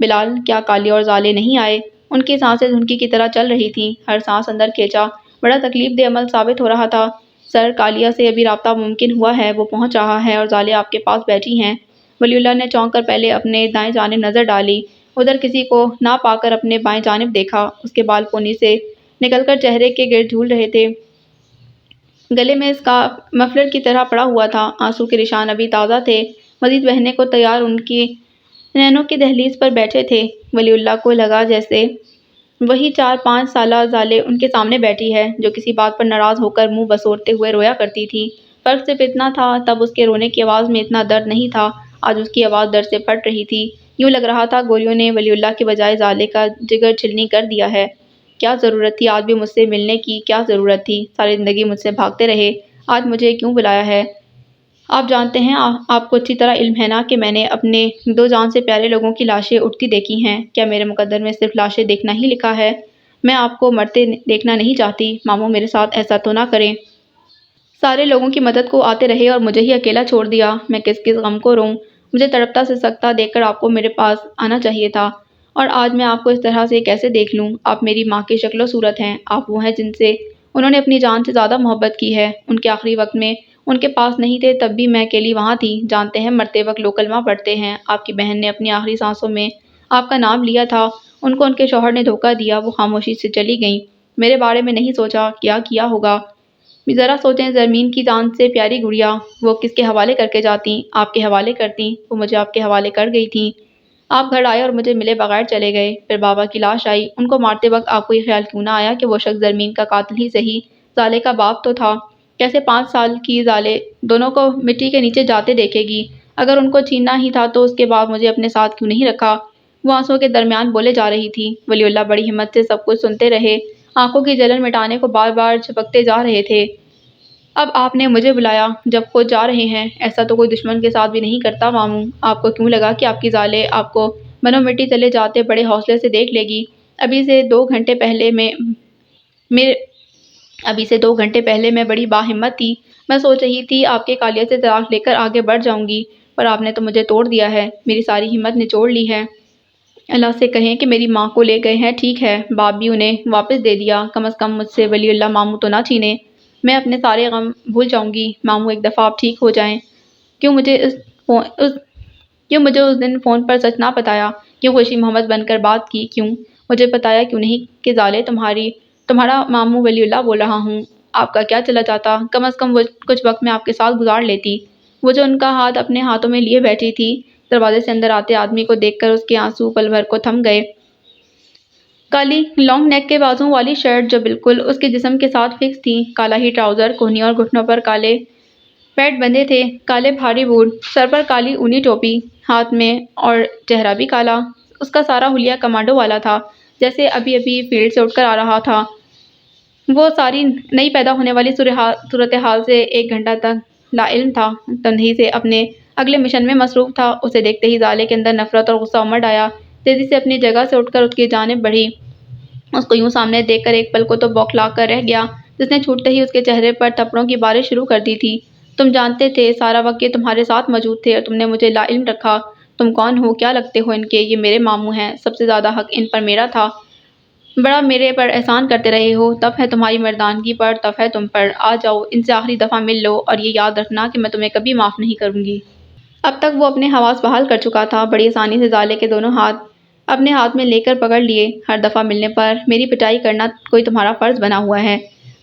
بلال، کیا کالیہ اور زالے نہیں آئے؟ ان کی سانسیں دھنکی کی طرح چل رہی تھیں، ہر سانس اندر کھینچا بڑا تکلیف دہ عمل ثابت ہو رہا تھا۔ سر، کالیہ سے ابھی رابطہ ممکن ہوا ہے، وہ پہنچ رہا ہے، اور زالے آپ کے پاس بیٹھی ہیں۔ ولی اللہ نے چونک کر پہلے اپنے دائیں جانب نظر ڈالی، ادھر کسی کو نہ پا کر اپنے بائیں جانب دیکھا۔ اس کے بال پونی سے نکل کر چہرے کے گرد جھول رہے تھے، گلے میں اسکارف مفلر کی طرح پڑا ہوا تھا، آنسو کے نشان ابھی تازہ تھے، مزید بہنے کو تیار ان کی نینوں کی دہلیز پر بیٹھے تھے۔ ولی اللہ کو لگا جیسے وہی 4 5 سالہ زالے ان کے سامنے بیٹھی ہے، جو کسی بات پر ناراض ہو کر منہ بسورتے ہوئے رویا کرتی تھی۔ فرق صرف اتنا تھا، تب اس کے رونے کی آواز میں اتنا درد نہیں تھا، آج اس کی آواز درد سے پھٹ رہی تھی۔ یوں لگ رہا تھا گولیوں نے ولی اللہ کے بجائے زالے کا جگر چھلنی کر دیا ہے۔ کیا ضرورت تھی آج بھی مجھ سے ملنے کی؟ کیا ضرورت تھی؟ ساری زندگی مجھ سے بھاگتے رہے، آج مجھے کیوں بلایا ہے؟ آپ جانتے ہیں، آپ کو اچھی طرح علم ہے نا کہ میں نے اپنے 2 جان سے پیارے لوگوں کی لاشیں اٹھتی دیکھی ہیں۔ کیا میرے مقدر میں صرف لاشیں دیکھنا ہی لکھا ہے؟ میں آپ کو مرتے دیکھنا نہیں چاہتی۔ ماموں، میرے ساتھ ایسا تو نہ کریں۔ سارے لوگوں کی مدد کو آتے رہے اور مجھے ہی اکیلا چھوڑ دیا۔ میں کس غم کو روں؟ مجھے تڑپتا سسکتا دیکھ کر آپ کو میرے پاس آنا چاہیے تھا، اور آج میں آپ کو اس طرح سے کیسے دیکھ لوں؟ آپ میری ماں کی شکل و صورت ہیں، آپ وہ ہیں جن سے انہوں نے اپنی جان سے زیادہ محبت کی ہے۔ ان کے آخری وقت میں ان کے پاس نہیں تھے، تب بھی میں اکیلی وہاں تھی۔ جانتے ہیں، مرتے وقت لوگ کلمہ پڑھتے ہیں۔ آپ کی بہن نے اپنی آخری سانسوں میں آپ کا نام لیا تھا، ان کو ان کے شوہر نے دھوکہ دیا، وہ خاموشی سے چلی گئیں۔ میرے بارے میں نہیں سوچا، کیا ہوگا؟ ذرا سوچیں، زمین کی جان سے پیاری گڑیا، وہ کس کے حوالے کر کے جاتیں؟ آپ کے حوالے کرتیں۔ وہ مجھے آپ کے حوالے کر گئی تھیں۔ آپ گھر آئے اور مجھے ملے بغیر چلے گئے۔ پھر بابا کی لاش آئی، ان کو مارتے وقت آپ کو یہ خیال کیوں نہ آیا کہ وہ شخص زرمین کا قاتل ہی صحیح، زالے کا باپ تو تھا؟ کیسے 5 سال کی زالے دونوں کو مٹی کے نیچے جاتے دیکھے گی؟ اگر ان کو چھیننا ہی تھا تو اس کے بعد مجھے اپنے ساتھ کیوں نہیں رکھا؟ وہ آنسوؤں کے درمیان بولے جا رہی تھی۔ ولی اللہ بڑی ہمت سے سب کچھ سنتے رہے، آنکھوں کی جلن مٹانے کو بار بار جھپکتے جا رہے تھے۔ اب آپ نے مجھے بلایا جب خود جا رہے ہیں، ایسا تو کوئی دشمن کے ساتھ بھی نہیں کرتا ماموں۔ آپ کو کیوں لگا کہ آپ کی زالے آپ کو بنو مٹی تلے جاتے بڑے حوصلے سے دیکھ لے گی؟ ابھی سے 2 گھنٹے پہلے میں بڑی باہمت تھی، میں سوچ رہی تھی آپ کے کالیہ سے طلاق لے کر آگے بڑھ جاؤں گی، پر آپ نے تو مجھے توڑ دیا ہے، میری ساری ہمت نچوڑ لی ہے۔ اللہ سے کہیں کہ میری ماں کو لے گئے ہیں، ٹھیک ہے، باپ بھی انہیں واپس دے دیا، کم از کم مجھ سے ولی اللہ ماموں تو نہ چھینے۔ میں اپنے سارے غم بھول جاؤں گی۔ ماموں ایک دفعہ آپ ٹھیک ہو جائیں۔ کیوں مجھے اس دن فون پر سچ نہ بتایا؟ کیوں خوشی محمد بن کر بات کی؟ کیوں مجھے بتایا کیوں نہیں کہ زالے تمہارا ماموں ولی اللہ بول رہا ہوں؟ آپ کا کیا چلا جاتا؟ کم از کم وہ کچھ وقت میں آپ کے ساتھ گزار لیتی۔ وہ جو ان کا ہاتھ اپنے ہاتھوں میں لیے بیٹھی تھی۔ دروازے سے اندر آتے آدمی کو دیکھ کر اس کے آنسو پل بھر کو تھم گئے۔ کالی لانگ نیک کے بازوں والی شرٹ جو بالکل اس کے جسم کے ساتھ فکس تھی، کالا ہی ٹراؤزر، کوہنی اور گھٹنوں پر کالے پیڈ بندھے تھے، کالے بھاری بوٹ، سر پر کالی اونی ٹوپی، ہاتھ میں اور چہرہ بھی کالا۔ اس کا سارا حلیہ کمانڈو والا تھا، جیسے ابھی ابھی فیلڈ سے اٹھ کر آ رہا تھا۔ وہ ساری نئی پیدا ہونے والی صورتحال سے 1 گھنٹہ تک لا علم تھا، تندہی سے اپنے اگلے مشن میں مصروف تھا۔ اسے دیکھتے ہی زالے کے اندر نفرت اور غصہ امڑ آیا۔ تیزی سے اپنی جگہ سے اٹھ کر اس کی جانب بڑھی۔ اس کو یوں سامنے دیکھ کر ایک پل کو تو بوکھلا کر رہ گیا، جس نے چھوٹتے ہی اس کے چہرے پر تھپڑوں کی بارش شروع کر دی تھی۔ تم جانتے تھے سارا وقت یہ تمہارے ساتھ موجود تھے اور تم نے مجھے لا علم رکھا۔ تم کون ہو؟ کیا لگتے ہو ان کے؟ یہ میرے ماموں ہیں، سب سے زیادہ حق ان پر میرا تھا۔ بڑا میرے پر احسان کرتے رہے ہو، تب ہے تمہاری مردانگی پر، تب ہے تم پر۔ آ جاؤ، ان سے آخری دفعہ مل لو، اور یہ یاد رکھنا کہ میں تمہیں کبھی معاف نہیں کروں گی۔ اب تک وہ اپنے حواس بحال کر چکا تھا۔ بڑی آسانی سے زالے کے دونوں ہاتھ اپنے ہاتھ میں لے کر پکڑ لیے۔ ہر دفعہ ملنے پر میری پٹائی کرنا کوئی تمہارا فرض بنا ہوا ہے؟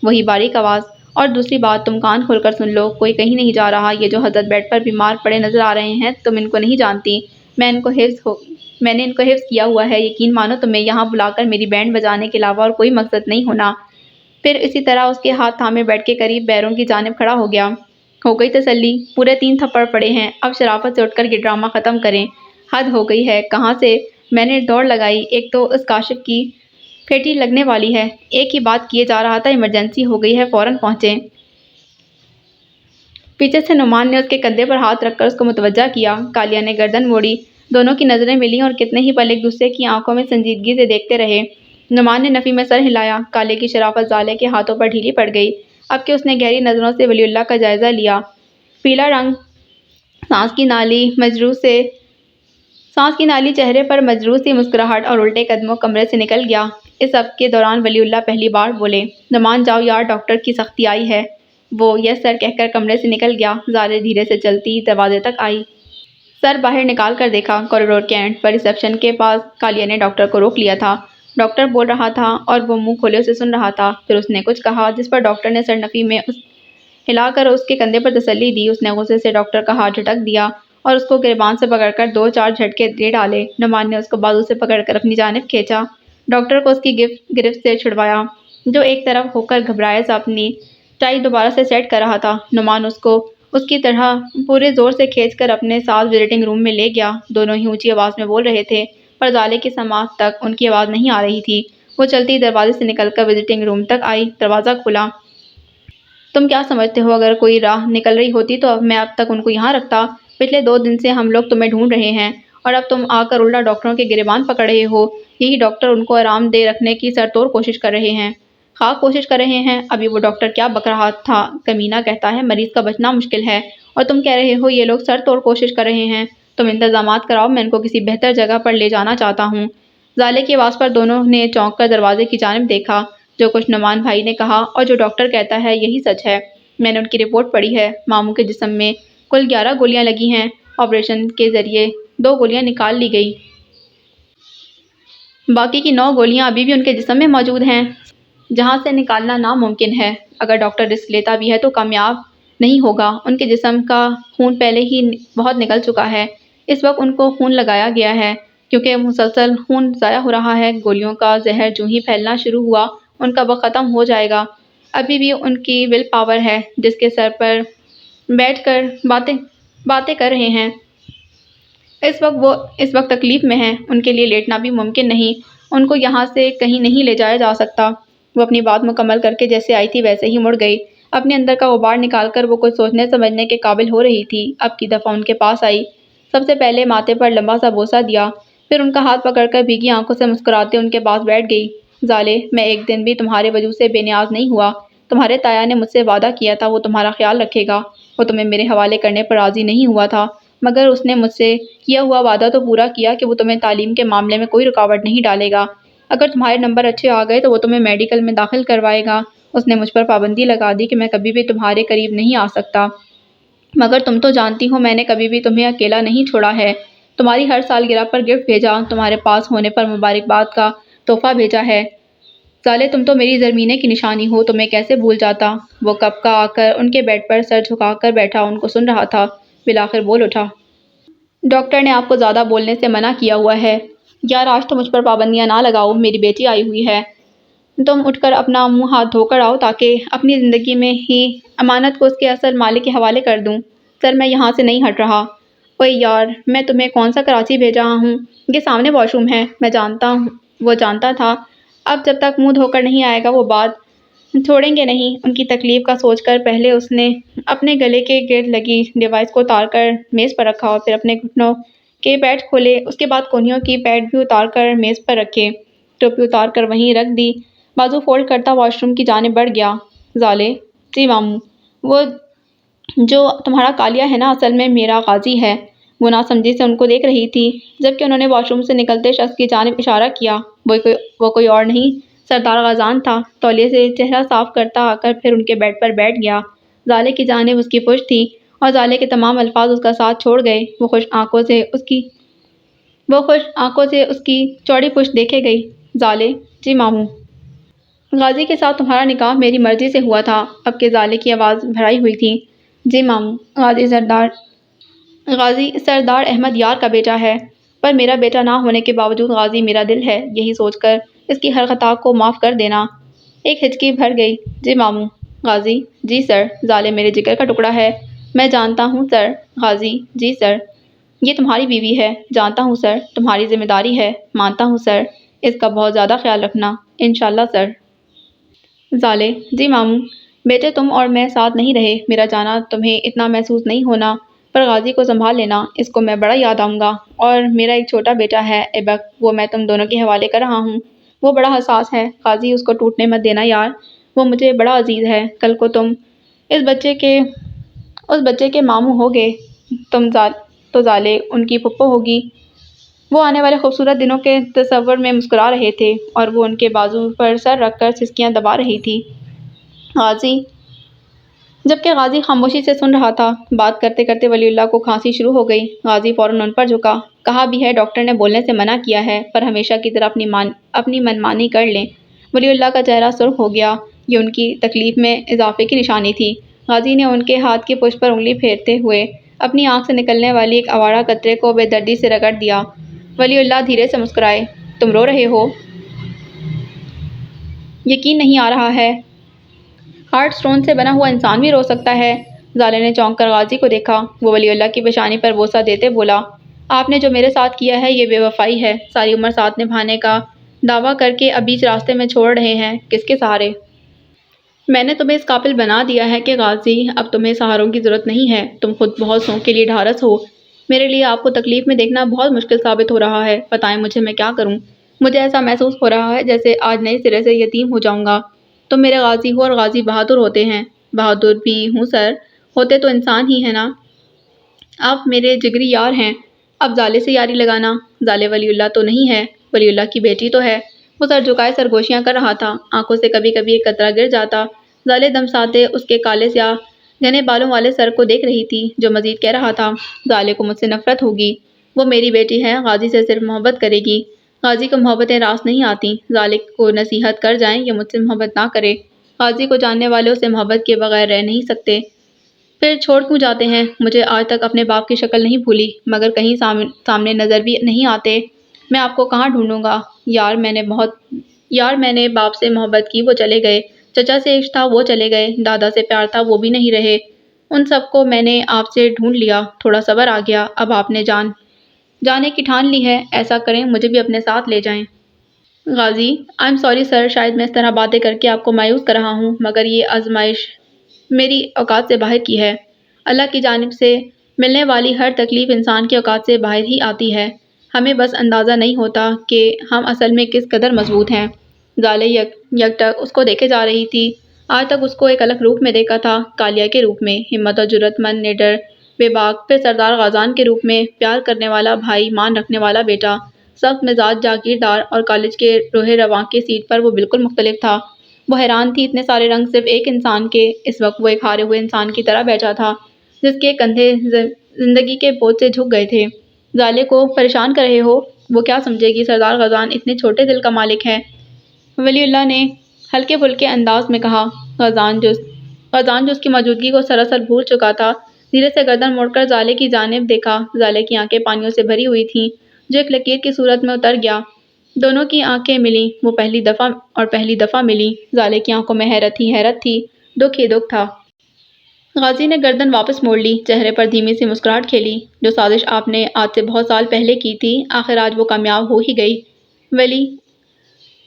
وہی باریک آواز۔ اور دوسری بات، تم کان کھول کر سن لو، کوئی کہیں نہیں جا رہا۔ یہ جو حضرت بیڈ پر بیمار پڑے نظر آ رہے ہیں، تم ان کو نہیں جانتی۔ میں نے ان کو حفظ کیا ہوا ہے۔ یقین مانو تمہیں یہاں بلا کر میری بینڈ بجانے کے علاوہ اور کوئی مقصد نہیں ہونا۔ پھر اسی طرح اس کے ہاتھ تھامے بیڈ کے قریب بیروں کی جانب کھڑا ہو گیا۔ ہو گئی تسلی؟ پورے 3 تھپڑ پڑے ہیں، اب شرافت سے اٹھ کر یہ ڈرامہ ختم کریں۔ حد ہو گئی ہے۔ کہاں سے؟ میں نے دوڑ لگائی۔ ایک تو اس کاشف کی پھیٹی لگنے والی ہے، ایک ہی بات کیے جا رہا تھا، ایمرجنسی ہو گئی ہے، فوراً پہنچیں۔ پیچھے سے نعمان نے اس کے کندھے پر ہاتھ رکھ کر اس کو متوجہ کیا۔ کالیہ نے گردن موڑی، دونوں کی نظریں ملیں اور کتنے ہی پل ایک دوسرے کی آنکھوں میں سنجیدگی سے دیکھتے رہے۔ نعمان نے نفی میں سر ہلایا۔ کالے کی شرافت زالے کے ہاتھوں پر ڈھیلی پڑ گئی، اب کہ اس نے گہری نظروں سے ولی اللہ کا جائزہ لیا۔ پیلا رنگ، سانس کی نالی چہرے پر مجروح سی مسکراہٹ اور الٹے قدموں کمرے سے نکل گیا۔ اس سب کے دوران ولی اللہ پہلی بار بولے، نعمان جاؤ یار، ڈاکٹر کی سختی آئی ہے۔ وہ یس سر کہہ کر کمرے سے نکل گیا۔ زالے دھیرے سے چلتی دروازے تک آئی، سر باہر نکال کر دیکھا۔ کوریڈور کے اینڈ پر ریسیپشن کے پاس کالیہ نے ڈاکٹر کو روک لیا تھا۔ ڈاکٹر بول رہا تھا اور وہ منہ کھولے اسے سن رہا تھا۔ پھر اس نے کچھ کہا جس پر ڈاکٹر نے سر نفی میں ہلا کر اس کے کندھے پر تسلی دی۔ اس نے غصے سے ڈاکٹر کا ہاتھ جھٹک دیا اور اس کو گریبان سے پکڑ کر 2-4 جھٹکے دے ڈالے۔ نعمان نے اس کو بازو سے پکڑ کر اپنی جانب کھینچا، ڈاکٹر کو اس کی گرفت سے چھڑوایا، جو ایک طرف ہو کر گھبرائے سا اپنی ٹائی دوبارہ سے سیٹ کر رہا تھا۔ نعمان اس کو اس کی طرح پورے زور سے کھینچ کر اپنے ساتھ وزٹنگ روم میں لے گیا۔ دونوں ہی اونچی آواز میں بول رہے تھے، پر زالے کی سماعت تک ان کی آواز نہیں آ رہی تھی۔ وہ چلتی دروازے سے نکل کر وزٹنگ روم تک آئی۔ دروازہ کھلا۔ تم کیا سمجھتے ہو اگر کوئی راہ نکل رہی ہوتی تو میں اب تک ان کو یہاں رکھتا؟ پچھلے 2 دن سے ہم لوگ تمہیں ڈھونڈ رہے ہیں، اور اب تم آ کر الٹا ڈاکٹروں کے گریبان پکڑ رہے ہو۔ یہی ڈاکٹر ان کو آرام دہ رکھنے کی سرتوڑ کوشش کر رہے ہیں۔ خاک کوشش کر رہے ہیں؟ ابھی وہ ڈاکٹر کیا بک رہا تھا، کمینہ کہتا ہے مریض کا بچنا مشکل ہے، اور تم کہہ رہے ہو یہ لوگ سر توڑ کوشش کر رہے ہیں۔ تم انتظامات کراؤ، میں ان کو کسی بہتر جگہ پر لے جانا چاہتا ہوں۔ زالے کی آواز پر دونوں نے چونک کر دروازے کی جانب دیکھا۔ جو کچھ نعمان بھائی نے کہا اور جو ڈاکٹر کہتا ہے یہی سچ ہے۔ میں نے ان کی رپورٹ پڑھی ہے۔ ماموں کے جسم میں کل 11 گولیاں لگی ہیں، آپریشن کے ذریعے 2 گولیاں نکال لی گئی۔ باقی کی 9 گولیاں ابھی بھی ان کے جسم میں موجود ہیں، جہاں سے نکالنا ناممکن ہے۔ اگر ڈاکٹر رسک لیتا بھی ہے تو کامیاب نہیں ہوگا۔ ان کے جسم کا خون پہلے ہی بہت نکل چکا ہے۔ اس وقت ان کو خون لگایا گیا ہے، کیونکہ مسلسل خون ضائع ہو رہا ہے۔ گولیوں کا زہر جوں ہی پھیلنا شروع ہوا، ان کا وقت ختم ہو جائے گا۔ ابھی بھی ان کی ول پاور ہے، جس کے سر پر بیٹھ کر باتیں کر رہے ہیں۔ اس وقت تکلیف میں ہیں، ان کے لیے لیٹنا بھی ممکن نہیں۔ ان کو یہاں سے کہیں نہیں لے جایا جا سکتا۔ وہ اپنی بات مکمل کر کے جیسے آئی تھی ویسے ہی مڑ گئی۔ اپنے اندر کا غبار نکال کر وہ کچھ سوچنے سمجھنے کے قابل ہو رہی تھی۔ اب کی دفعہ ان کے پاس آئی، سب سے پہلے ماتھے پر لمبا سا بوسہ دیا، پھر ان کا ہاتھ پکڑ کر بھیگی آنکھوں سے مسکراتے ان کے پاس بیٹھ گئی۔ زالے، میں ایک دن بھی تمہارے وجود سے بے نیاز نہیں ہوا۔ تمہارے تایا نے مجھ سے وعدہ کیا تھا وہ تمہارا خیال رکھے گا۔ وہ تمہیں میرے حوالے کرنے پر راضی نہیں ہوا تھا، مگر اس نے مجھ سے کیا ہوا وعدہ تو پورا کیا کہ وہ تمہیں تعلیم کے معاملے میں کوئی رکاوٹ نہیں ڈالے گا۔ اگر تمہارے نمبر اچھے آ گئے تو وہ تمہیں میڈیکل میں داخل کروائے گا۔ اس نے مجھ پر پابندی لگا دی کہ میں کبھی بھی تمہارے قریب نہیں آ سکتا، مگر تم تو جانتی ہو میں نے کبھی بھی تمہیں اکیلا نہیں چھوڑا ہے، تمہاری ہر سالگرہ پر گفٹ بھیجا، تمہارے پاس ہونے پر مبارکباد کا تحفہ بھیجا ہے۔ سالے تم تو میری زرمینہ کی نشانی ہو، تمہیں کیسے بھول جاتا۔ وہ کب کا آ کر ان کے بیڈ پر سر جھکا کر بیٹھا ان کو سن رہا تھا، بالآخر بول اٹھا۔ ڈاکٹر نے آپ کو زیادہ بولنے سے منع کیا ہوا ہے۔ یار آج تو مجھ پر پابندیاں نہ لگاؤ، میری بیٹی آئی ہوئی ہے، تم اٹھ کر اپنا منہ ہاتھ دھو کر آؤ تاکہ اپنی زندگی میں ہی امانت کو اس کے اصل مالک کے حوالے کر دوں۔ سر میں یہاں سے نہیں ہٹ رہا۔ اوئے یار میں تمہیں کون سا کراچی بھیج رہا ہوں، یہ سامنے واش روم ہے، میں جانتا ہوں۔ وہ جانتا تھا اب جب تک منہ دھو کر نہیں آئے گا وہ بات چھوڑیں گے نہیں۔ ان کی تکلیف کا سوچ کر پہلے اس نے اپنے گلے کے گرد لگی ڈیوائس کو اتار کر میز پر رکھا اور پھر اپنے گھٹنوں کے پیڈ کھولے، اس کے بعد کونیوں کی پیڈ بھی اتار کر میز پر رکھے، ٹوپی اتار کر وہیں رکھ دی، بازو فولڈ کرتا واش روم کی جانب بڑھ گیا۔ زالے جی ماموں، وہ جو تمہارا کالیا ہے نا اصل میں میرا غازی ہے۔ وہ ناسمجھی سے ان کو دیکھ رہی تھی جبکہ انہوں نے واش روم سے نکلتے شخص کی جانب اشارہ کیا۔ وہ کوئی اور نہیں سردار غازان تھا۔ تولیے سے چہرہ صاف کرتا آ کر پھر ان کے بیڈ پر بیٹھ گیا۔ زالے کی جانب اس کی پشت تھی اور زالے کے تمام الفاظ اس کا ساتھ چھوڑ گئے۔ وہ خوش آنکھوں سے اس کی چوڑی پشت دیکھے گئی۔ زالے جی ماموں، غازی کے ساتھ تمہارا نکاح میری مرضی سے ہوا تھا۔ اب کے زالے کی آواز بھرائی ہوئی تھی۔ جی ماموں، غازی سردار احمد یار کا بیٹا ہے، پر میرا بیٹا نہ ہونے کے باوجود غازی میرا دل ہے، یہی سوچ کر اس کی ہر خطا کو معاف کر دینا۔ ایک ہچکی بھر گئی۔ جی ماموں۔ غازی جی سر۔ زالے میرے جگر کا ٹکڑا ہے، میں جانتا ہوں سر۔ غازی جی سر۔ یہ تمہاری بیوی ہے، جانتا ہوں سر، تمہاری ذمہ داری ہے، مانتا ہوں سر، اس کا بہت زیادہ خیال رکھنا، انشاءاللہ سر۔ زالے جی ماموں، بیٹے تم اور میں ساتھ نہیں رہے، میرا جانا تمہیں اتنا محسوس نہیں ہونا، پر غازی کو سنبھال لینا، اس کو میں بڑا یاد آؤں گا۔ اور میرا ایک چھوٹا بیٹا ہے ایبک، وہ میں تم دونوں کے حوالے کر رہا ہوں، وہ بڑا حساس ہے، غازی اس کو ٹوٹنے مت دینا یار، وہ مجھے بڑا عزیز ہے، کل کو تم اس بچے کے ماموں ہوگے، تم تو زالے ان کی پھپھو ہوگی۔ وہ آنے والے خوبصورت دنوں کے تصور میں مسکرا رہے تھے اور وہ ان کے بازو پر سر رکھ کر سسکیاں دبا رہی تھی۔ جبکہ غازی خاموشی سے سن رہا تھا۔ بات کرتے کرتے ولی اللہ کو کھانسی شروع ہو گئی۔ غازی فوراً ان پر جھکا۔ کہا بھی ہے ڈاکٹر نے بولنے سے منع کیا ہے، پر ہمیشہ کی طرح اپنی منمانی کر لیں۔ ولی اللہ کا چہرہ سرخ ہو گیا، یہ ان کی تکلیف میں اضافے کی نشانی تھی۔ غازی نے ان کے ہاتھ کی پشت پر انگلی پھیرتے ہوئے اپنی آنکھ سے نکلنے والی ایک آوارہ قطرے کو بے دردی سے رگڑ دیا۔ ولی اللہ دھیرے سے مسکرائے۔ تم رو رہے ہو؟ یقین نہیں آ رہا ہے۔ ہارٹ سٹون سے بنا ہوا انسان بھی رو سکتا ہے۔ زالے نے چونک کر غازی کو دیکھا۔ وہ ولی اللہ کی پیشانی پر بوسہ دیتے بولا، آپ نے جو میرے ساتھ کیا ہے یہ بے وفائی ہے، ساری عمر ساتھ نبھانے کا دعویٰ کر کے اب بیچ راستے میں چھوڑ رہے ہیں، کس کے سہارے؟ میں نے تمہیں اس قابل بنا دیا ہے کہ غازی اب تمہیں سہاروں کی ضرورت نہیں ہے، تم خود بہت سوں کے لیے ڈھارس ہو۔ میرے لیے آپ کو تکلیف میں دیکھنا بہت مشکل ثابت ہو رہا ہے، بتائیں مجھے میں کیا کروں؟ مجھے ایسا محسوس ہو رہا ہے جیسے آج نئے سرے سے یتیم ہو جاؤں گا۔ تم میرے غازی ہو اور غازی بہادر ہوتے ہیں۔ بہادر بھی ہوں سر، ہوتے تو انسان ہی ہے نا۔ آپ میرے جگری یار ہیں، اب زالے سے یاری لگانا۔ زالے ولی اللہ تو نہیں ہے، ولی اللہ کی بیٹی تو ہے۔ وہ سر جھکائے سرگوشیاں کر رہا تھا، آنکھوں سے کبھی کبھی ایک قطرہ گر جاتا۔ زالے دم ساتھے اس کے کالے سیاہ گھنے بالوں والے سر کو دیکھ رہی تھی، جو مزید کہہ رہا تھا، زالے کو مجھ سے نفرت ہوگی، وہ میری بیٹی ہے، غازی سے صرف محبت کرے گی، غازی کو محبتیں راس نہیں آتی، زالے کو نصیحت کر جائیں یہ مجھ سے محبت نہ کرے، غازی کو جاننے والے اسے محبت کے بغیر رہ نہیں سکتے، پھر چھوڑ کیوں جاتے ہیں؟ مجھے آج تک اپنے باپ کی شکل نہیں بھولی، مگر کہیں سامنے نظر بھی نہیں آتے، میں آپ کو کہاں ڈھونڈوں گا؟ یار میں نے باپ سے محبت کی، وہ چلے گئے، چچا سے عشق تھا، وہ چلے گئے، دادا سے پیار تھا، وہ بھی نہیں رہے، ان سب کو میں نے آپ سے ڈھونڈ لیا، تھوڑا صبر آ گیا، اب آپ نے جانے کی ٹھان لی ہے، ایسا کریں مجھے بھی اپنے ساتھ لے جائیں۔ غازی آئی ایم سوری سر، شاید میں اس طرح باتیں کر کے آپ کو مایوس کر رہا ہوں، مگر یہ آزمائش میری اوقات سے باہر کی ہے، اللہ کی جانب سے ملنے والی ہر تکلیف انسان کی اوقات سے باہر ہی آتی ہے، ہمیں بس اندازہ نہیں ہوتا کہ ہم اصل میں کس قدر مضبوط ہیں۔ زالے یکٹک اس کو دیکھے جا رہی تھی، آج تک اس کو ایک الگ روپ میں دیکھا تھا، کالیا کے روپ میں، ہمت اور جرأت مند، نڈر، بے باک، پھر سردار غازان کے روپ میں، پیار کرنے والا بھائی، مان رکھنے والا بیٹا، سخت مزاج، جاگیردار، اور کالج کے روح رواں کی سیٹ پر وہ بالکل مختلف تھا، وہ حیران تھی، اتنے سارے رنگ صرف ایک انسان کے۔ اس وقت وہ ایک ہارے ہوئے انسان کی طرح بیٹھا تھا جس کے کندھے زندگی کے بوجھ سے جھک گئے تھے۔ زالے کو پریشان کر رہے ہو؟ وہ کیا سمجھے گی؟ سردار غزان اتنے چھوٹے دل کا مالک ہے، ولی اللہ نے ہلکے پھلکے انداز میں کہا۔ غزان جو اس کی موجودگی کو سراسر بھول چکا تھا، دھیرے سے گردن موڑ کر زالے کی جانب دیکھا۔ زالے کی آنکھیں پانیوں سے بھری ہوئی تھیں جو ایک لکیر کی صورت میں اتر گیا۔ دونوں کی آنکھیں ملیں، وہ پہلی دفعہ ملی۔ زالے کی آنکھوں میں حیرت ہی حیرت تھی، دکھ ہی دکھ تھا۔ غازی نے گردن واپس موڑ لی، چہرے پر دھیمی سی مسکراہٹ کھیلی۔ جو سازش آپ نے آج سے بہت سال پہلے کی تھی، آخر آج وہ کامیاب ہو ہی گئی۔ ولی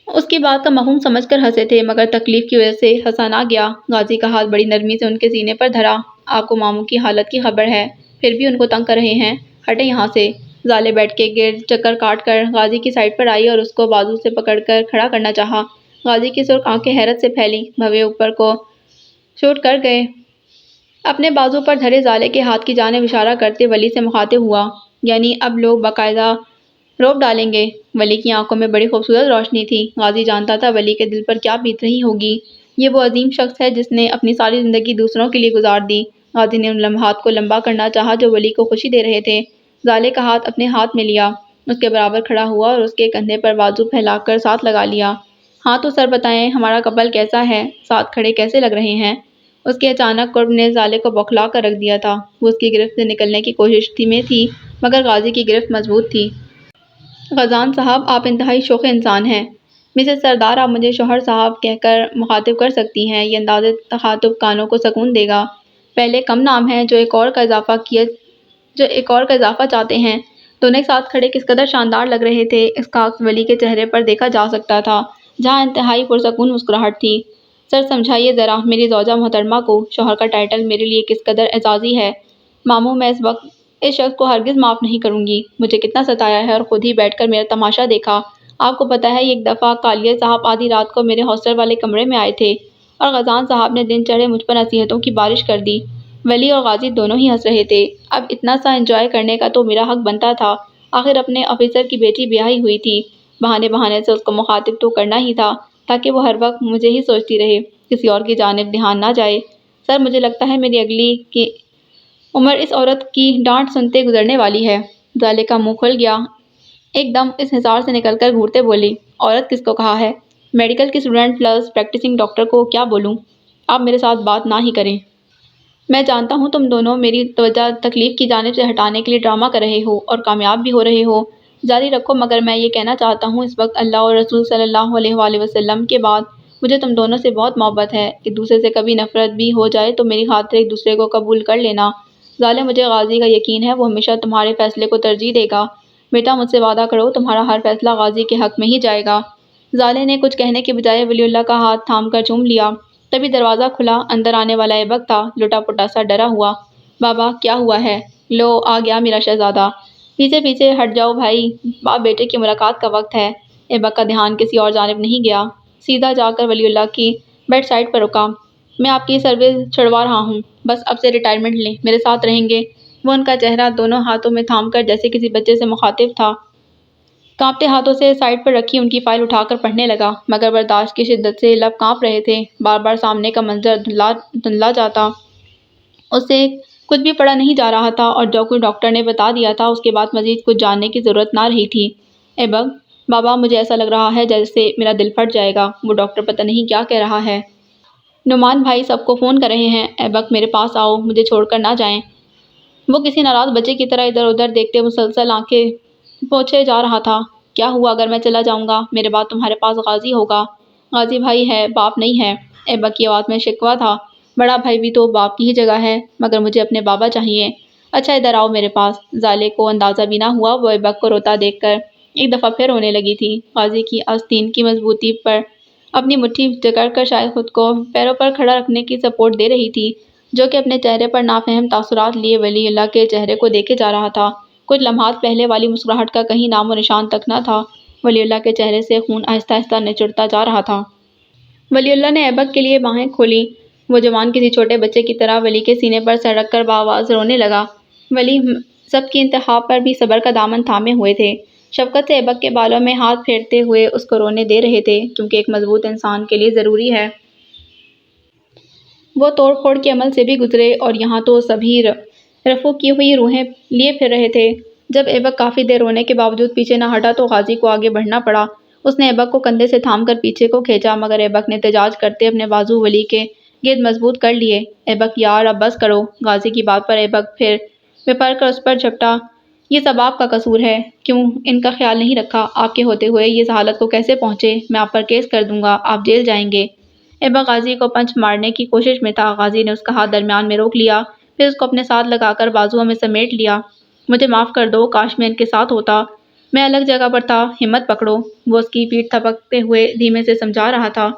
اس کی بات کا مفہوم سمجھ کر ہنسے تھے، مگر تکلیف کی وجہ سے ہنسا نہ گیا۔ غازی کا ہاتھ بڑی نرمی سے ان کے سینے پر دھرا۔ آپ کو ماموں کی حالت کی خبر ہے، پھر بھی ان کو تنگ کر رہے ہیں؟ ہٹیں یہاں سے۔ زالے بیٹھ کے گرد چکر کاٹ کر غازی کی سائیڈ پر آئی اور اس کو بازو سے پکڑ کر کھڑا کرنا چاہا۔ غازی کی سرخ آنکھیں حیرت سے پھیلی، بھویں اوپر کو شوٹ کر گئے۔ اپنے بازو پر دھرے زالے کے ہاتھ کی جانب اشارہ کرتے ولی سے مخاطب ہوا، یعنی اب لوگ باقاعدہ روب ڈالیں گے؟ ولی کی آنکھوں میں بڑی خوبصورت روشنی تھی۔ غازی جانتا تھا ولی کے دل پر کیا بیت رہی ہوگی۔ یہ وہ عظیم شخص ہے جس نے اپنی ساری زندگی دوسروں کے لیے گزار دی۔ غازی نے ان لمحات کو لمبا کرنا چاہا جو ولی کو خوشی دے رہے تھے۔ زالے کا ہاتھ اپنے ہاتھ میں لیا، اس کے برابر کھڑا ہوا اور اس کے کندھے پر بازو پھیلا کر ساتھ لگا لیا۔ ہاں تو سر بتائیں، ہمارا کپل کیسا ہے؟ ساتھ کھڑے کیسے لگ رہے ہیں؟ اس کے اچانک قرب نے زالے کو بوکھلا کر رکھ دیا تھا۔ وہ اس کی گرفت سے نکلنے کی کوشش میں تھی، مگر غازی کی گرفت مضبوط تھی۔ غزان صاحب، آپ انتہائی شوخ انسان ہیں۔ مسز سردار، آپ مجھے شوہر صاحب کہہ کر مخاطب کر سکتی ہیں، یہ انداز تخاطب کانوں کو سکون دے گا۔ پہلے کم نام ہے جو ایک اور کا اضافہ چاہتے ہیں۔ دونوں ایک ساتھ کھڑے کس قدر شاندار لگ رہے تھے، اس کا عکس ولی کے چہرے پر دیکھا جا سکتا تھا، جہاں انتہائی پرسکون مسکراہٹ تھی۔ سر سمجھائیے ذرا میری زوجہ محترمہ کو، شوہر کا ٹائٹل میرے لیے کس قدر اعزازی ہے۔ ماموں، میں اس شخص کو ہرگز معاف نہیں کروں گی۔ مجھے کتنا ستایا ہے اور خود ہی بیٹھ کر میرا تماشا دیکھا۔ آپ کو پتہ ہے ایک دفعہ کالیہ صاحب آدھی رات کو میرے ہاسٹل والے کمرے میں آئے تھے اور غزان صاحب نے دن چڑھے مجھ پر نصیحتوں کی بارش کر دی۔ ولی اور غازی دونوں ہی ہنس رہے تھے۔ اب اتنا سا انجوائے کرنے کا تو میرا حق بنتا تھا، آخر اپنے آفیسر کی بیٹی بیاہی ہوئی تھی۔ بہانے سے اس کو مخاطب تو کرنا ہی تھا تاکہ وہ ہر وقت مجھے ہی سوچتی رہے، کسی اور کی جانب دھیان نہ جائے۔ سر، مجھے لگتا ہے میری اگلی کی عمر اس عورت کی ڈانٹ سنتے گزرنے والی ہے۔ زالے کا منہ کھل گیا، ایک دم اس حصار سے نکل کر گھورتے بولی، عورت کس کو کہا ہے؟ میڈیکل کی اسٹوڈنٹ پلس پریکٹسنگ ڈاکٹر کو کیا بولوں؟ آپ میرے ساتھ بات نہ ہی کریں۔ میں جانتا ہوں تم دونوں میری توجہ تکلیف کی جانب سے ہٹانے کے لیے ڈرامہ کر رہے ہو اور کامیاب بھی ہو رہے ہو۔ جاری رکھو، مگر میں یہ کہنا چاہتا ہوں اس وقت اللہ اور رسول صلی اللہ علیہ وآلہ وسلم کے بعد مجھے تم دونوں سے بہت محبت ہے۔ ایک دوسرے سے کبھی نفرت بھی ہو جائے تو میری خاطر ایک دوسرے کو قبول کر لینا۔ زالے، مجھے غازی کا یقین ہے وہ ہمیشہ تمہارے فیصلے کو ترجیح دے گا۔ بیٹا، مجھ سے وعدہ کرو تمہارا ہر فیصلہ غازی کے حق میں ہی جائے گا۔ زالے نے کچھ کہنے کے بجائے ولی اللہ کا ہاتھ تھام کر چوم لیا۔ تبھی دروازہ کھلا، اندر آنے والا ایبک تھا، لٹا پٹا سا ڈرا ہوا۔ بابا، کیا ہوا ہے؟ لو آ گیا میرا شہزادہ۔ پیچھے ہٹ جاؤ بھائی، باپ بیٹے کی ملاقات کا وقت ہے۔ ایبک کا دھیان کسی اور جانب نہیں گیا، سیدھا جا کر ولی اللہ کی بیڈ سائڈ پر رکا۔ میں آپ کی سروس چھڑوا رہا ہوں، بس اب سے ریٹائرمنٹ لیں، میرے ساتھ رہیں گے۔ وہ ان کا چہرہ دونوں ہاتھوں میں تھام کر جیسے کسی بچے سے مخاطب تھا۔ کانپتے ہاتھوں سے سائیڈ پر رکھی ان کی فائل اٹھا کر پڑھنے لگا، مگر برداشت کی شدت سے لب کانپ رہے تھے۔ بار بار سامنے کا منظر دھندلا جاتا، اس سے کچھ بھی پڑھا نہیں جا رہا تھا، اور جو کچھ ڈاکٹر نے بتا دیا تھا اس کے بعد مزید کچھ جاننے کی ضرورت نہ رہی تھی۔ ایبک، بابا، مجھے ایسا لگ رہا ہے جیسے میرا دل پھٹ جائے گا، وہ ڈاکٹر پتہ نہیں کیا کہہ رہا ہے۔ نعمان بھائی سب کو فون کر رہے ہیں، ایبک میرے پاس آؤ، مجھے چھوڑ کر نہ جائیں۔ وہ کسی ناراض بچے کی طرح ادھر ادھر دیکھتے مسلسل آنکھیں پوچھے جا رہا تھا۔ کیا ہوا اگر میں چلا جاؤں گا؟ میرے بعد تمہارے پاس غازی ہوگا۔ غازی بھائی ہے، باپ نہیں ہے۔ ایبک کی آواز میں شکوہ تھا۔ بڑا بھائی بھی تو باپ کی ہی جگہ ہے، مگر مجھے اپنے بابا چاہیے۔ اچھا ادھر آؤ میرے پاس۔ زالے کو اندازہ بھی نہ ہوا وہ ایبک کو روتا دیکھ کر ایک دفعہ پھر رونے لگی تھی۔ غازی کی آستین کی مضبوطی پر اپنی مٹھی جکڑ کر شاید خود کو پیروں پر کھڑا رکھنے کی سپورٹ دے رہی تھی، جو کہ اپنے چہرے پر نافہم تاثرات لیے ولی اللہ کے چہرے کو دیکھے جا رہا تھا۔ کچھ لمحات پہلے والی مسکراہٹ کا کہیں نام و نشان تک نہ تھا۔ ولی اللہ کے چہرے سے خون آہستہ آہستہ نچڑتا جا رہا تھا۔ ولی اللہ نے ایبک کے لیے باہیں کھولیں۔ وہ جوان کسی چھوٹے بچے کی طرح ولی کے سینے پر سر رکھ کر بآواز رونے لگا۔ ولی سب کی انتہا پر بھی صبر کا دامن تھامے ہوئے تھے۔ شفقت سے ایبک کے بالوں میں ہاتھ پھیرتے ہوئے اس کو رونے دے رہے تھے، کیونکہ ایک مضبوط انسان کے لیے ضروری ہے۔ وہ توڑ پھوڑ کے عمل سے بھی گزرے اور یہاں تو سبھی رفو کی ہوئی روحیں لیے پھر رہے تھے۔ جب ایبک کافی دیر رونے کے باوجود پیچھے نہ ہٹا تو غازی کو آگے بڑھنا پڑا۔ اس نے ایبک کو کندھے سے تھام کر پیچھے کو کھینچا، مگر ایبک نے احتجاج کرتے اپنے بازو ولی کے گرد مضبوط کر لیے۔ ایبک یار اب بس کرو۔ غازی کی بات پر ایبک پھر بپر کر اس پر جھپٹا۔ یہ سب آپ کا قصور ہے، کیوں ان کا خیال نہیں رکھا؟ آپ کے ہوتے ہوئے یہ حالت کو کیسے پہنچے؟ میں آپ پر کیس کر دوں گا، آپ جیل جائیں گے۔ ایبک غازی کو پنچ مارنے کی کوشش میں تھا۔ غازی نے اس کا ہاتھ درمیان میں روک لیا، پھر اس کو اپنے ساتھ لگا کر بازوؤں میں سمیٹ لیا۔ مجھے معاف کر دو، کاش میں ان کے ساتھ ہوتا، میں الگ جگہ پر تھا، ہمت پکڑو۔ وہ اس کی پیٹھ تھپکتے ہوئے دھیمے سے سمجھا رہا تھا۔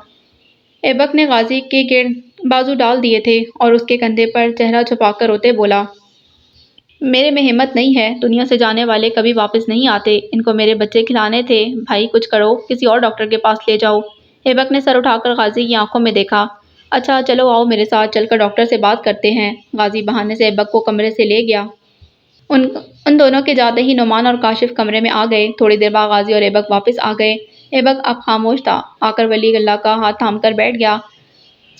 ایبک نے غازی کے گرد بازو ڈال دیے تھے اور اس کے کندھے پر چہرہ چھپا کر روتے بولا، میرے میں ہمت نہیں ہے، دنیا سے جانے والے کبھی واپس نہیں آتے، ان کو میرے بچے کھلانے تھے، بھائی کچھ کرو، کسی اور ڈاکٹر کے پاس لے جاؤ۔ ایبک نے سر اٹھا کر غازی کی آنکھوں میں دیکھا۔ اچھا چلو آؤ میرے ساتھ، چل کر ڈاکٹر سے بات کرتے ہیں۔ غازی بہانے سے ایبک کو کمرے سے لے گیا۔ ان دونوں کے جاتے ہی نعمان اور کاشف کمرے میں آ گئے۔ تھوڑی دیر بعد غازی اور ایبک واپس آ گئے۔ ایبک اب خاموش تھا، آ کر ولی اللہ کا ہاتھ تھام کر بیٹھ گیا۔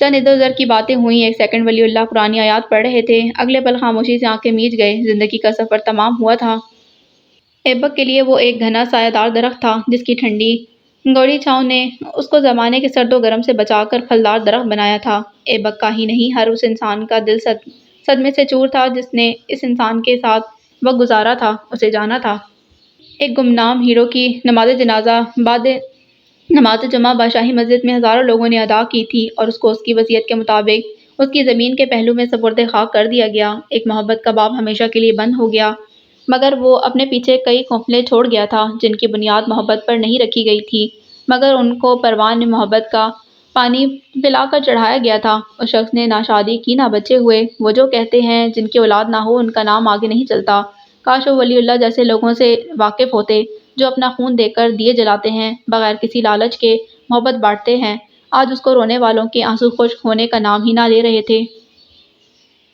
چند ادھر ادھر کی باتیں ہوئیں۔ ایک سیکنڈ ولی اللہ قرآنی آیات پڑھ رہے تھے، اگلے پل خاموشی سے آنکھیں میچ گئے۔ زندگی کا سفر تمام ہوا تھا۔ ایبک کے لیے وہ ایک گھنا سایہ دار درخت تھا، جس کی ٹھنڈی گوڑھی چھاؤں نے اس کو زمانے کے سرد و گرم سے بچا کر پھلدار درخت بنایا تھا۔ ایبک کا ہی نہیں، ہر اس انسان کا دل صدمے سے چور تھا جس نے اس انسان کے ساتھ وقت گزارا تھا، اسے جانا تھا۔ ایک گمنام ہیرو کی نماز جنازہ بعد نماز جمعہ بادشاہی مسجد میں ہزاروں لوگوں نے ادا کی تھی اور اس کو اس کی وصیت کے مطابق اس کی زمین کے پہلو میں سپرد خاک کر دیا گیا۔ ایک محبت کا باب ہمیشہ کے لیے بند ہو گیا، مگر وہ اپنے پیچھے کئی قافلے چھوڑ گیا تھا جن کی بنیاد محبت پر نہیں رکھی گئی تھی، مگر ان کو پروان میں محبت کا پانی پلا کر چڑھایا گیا تھا۔ اس شخص نے نہ شادی کی نہ بچے ہوئے۔ وہ جو کہتے ہیں جن کی اولاد نہ ہو ان کا نام آگے نہیں چلتا۔ کاش وہ ولی اللہ جیسے لوگوں سے واقف ہوتے جو اپنا خون دے کر دیے جلاتے ہیں، بغیر کسی لالچ کے محبت بانٹتے ہیں۔ آج اس کو رونے والوں کے آنسو خشک ہونے کا نام ہی نہ لے رہے تھے۔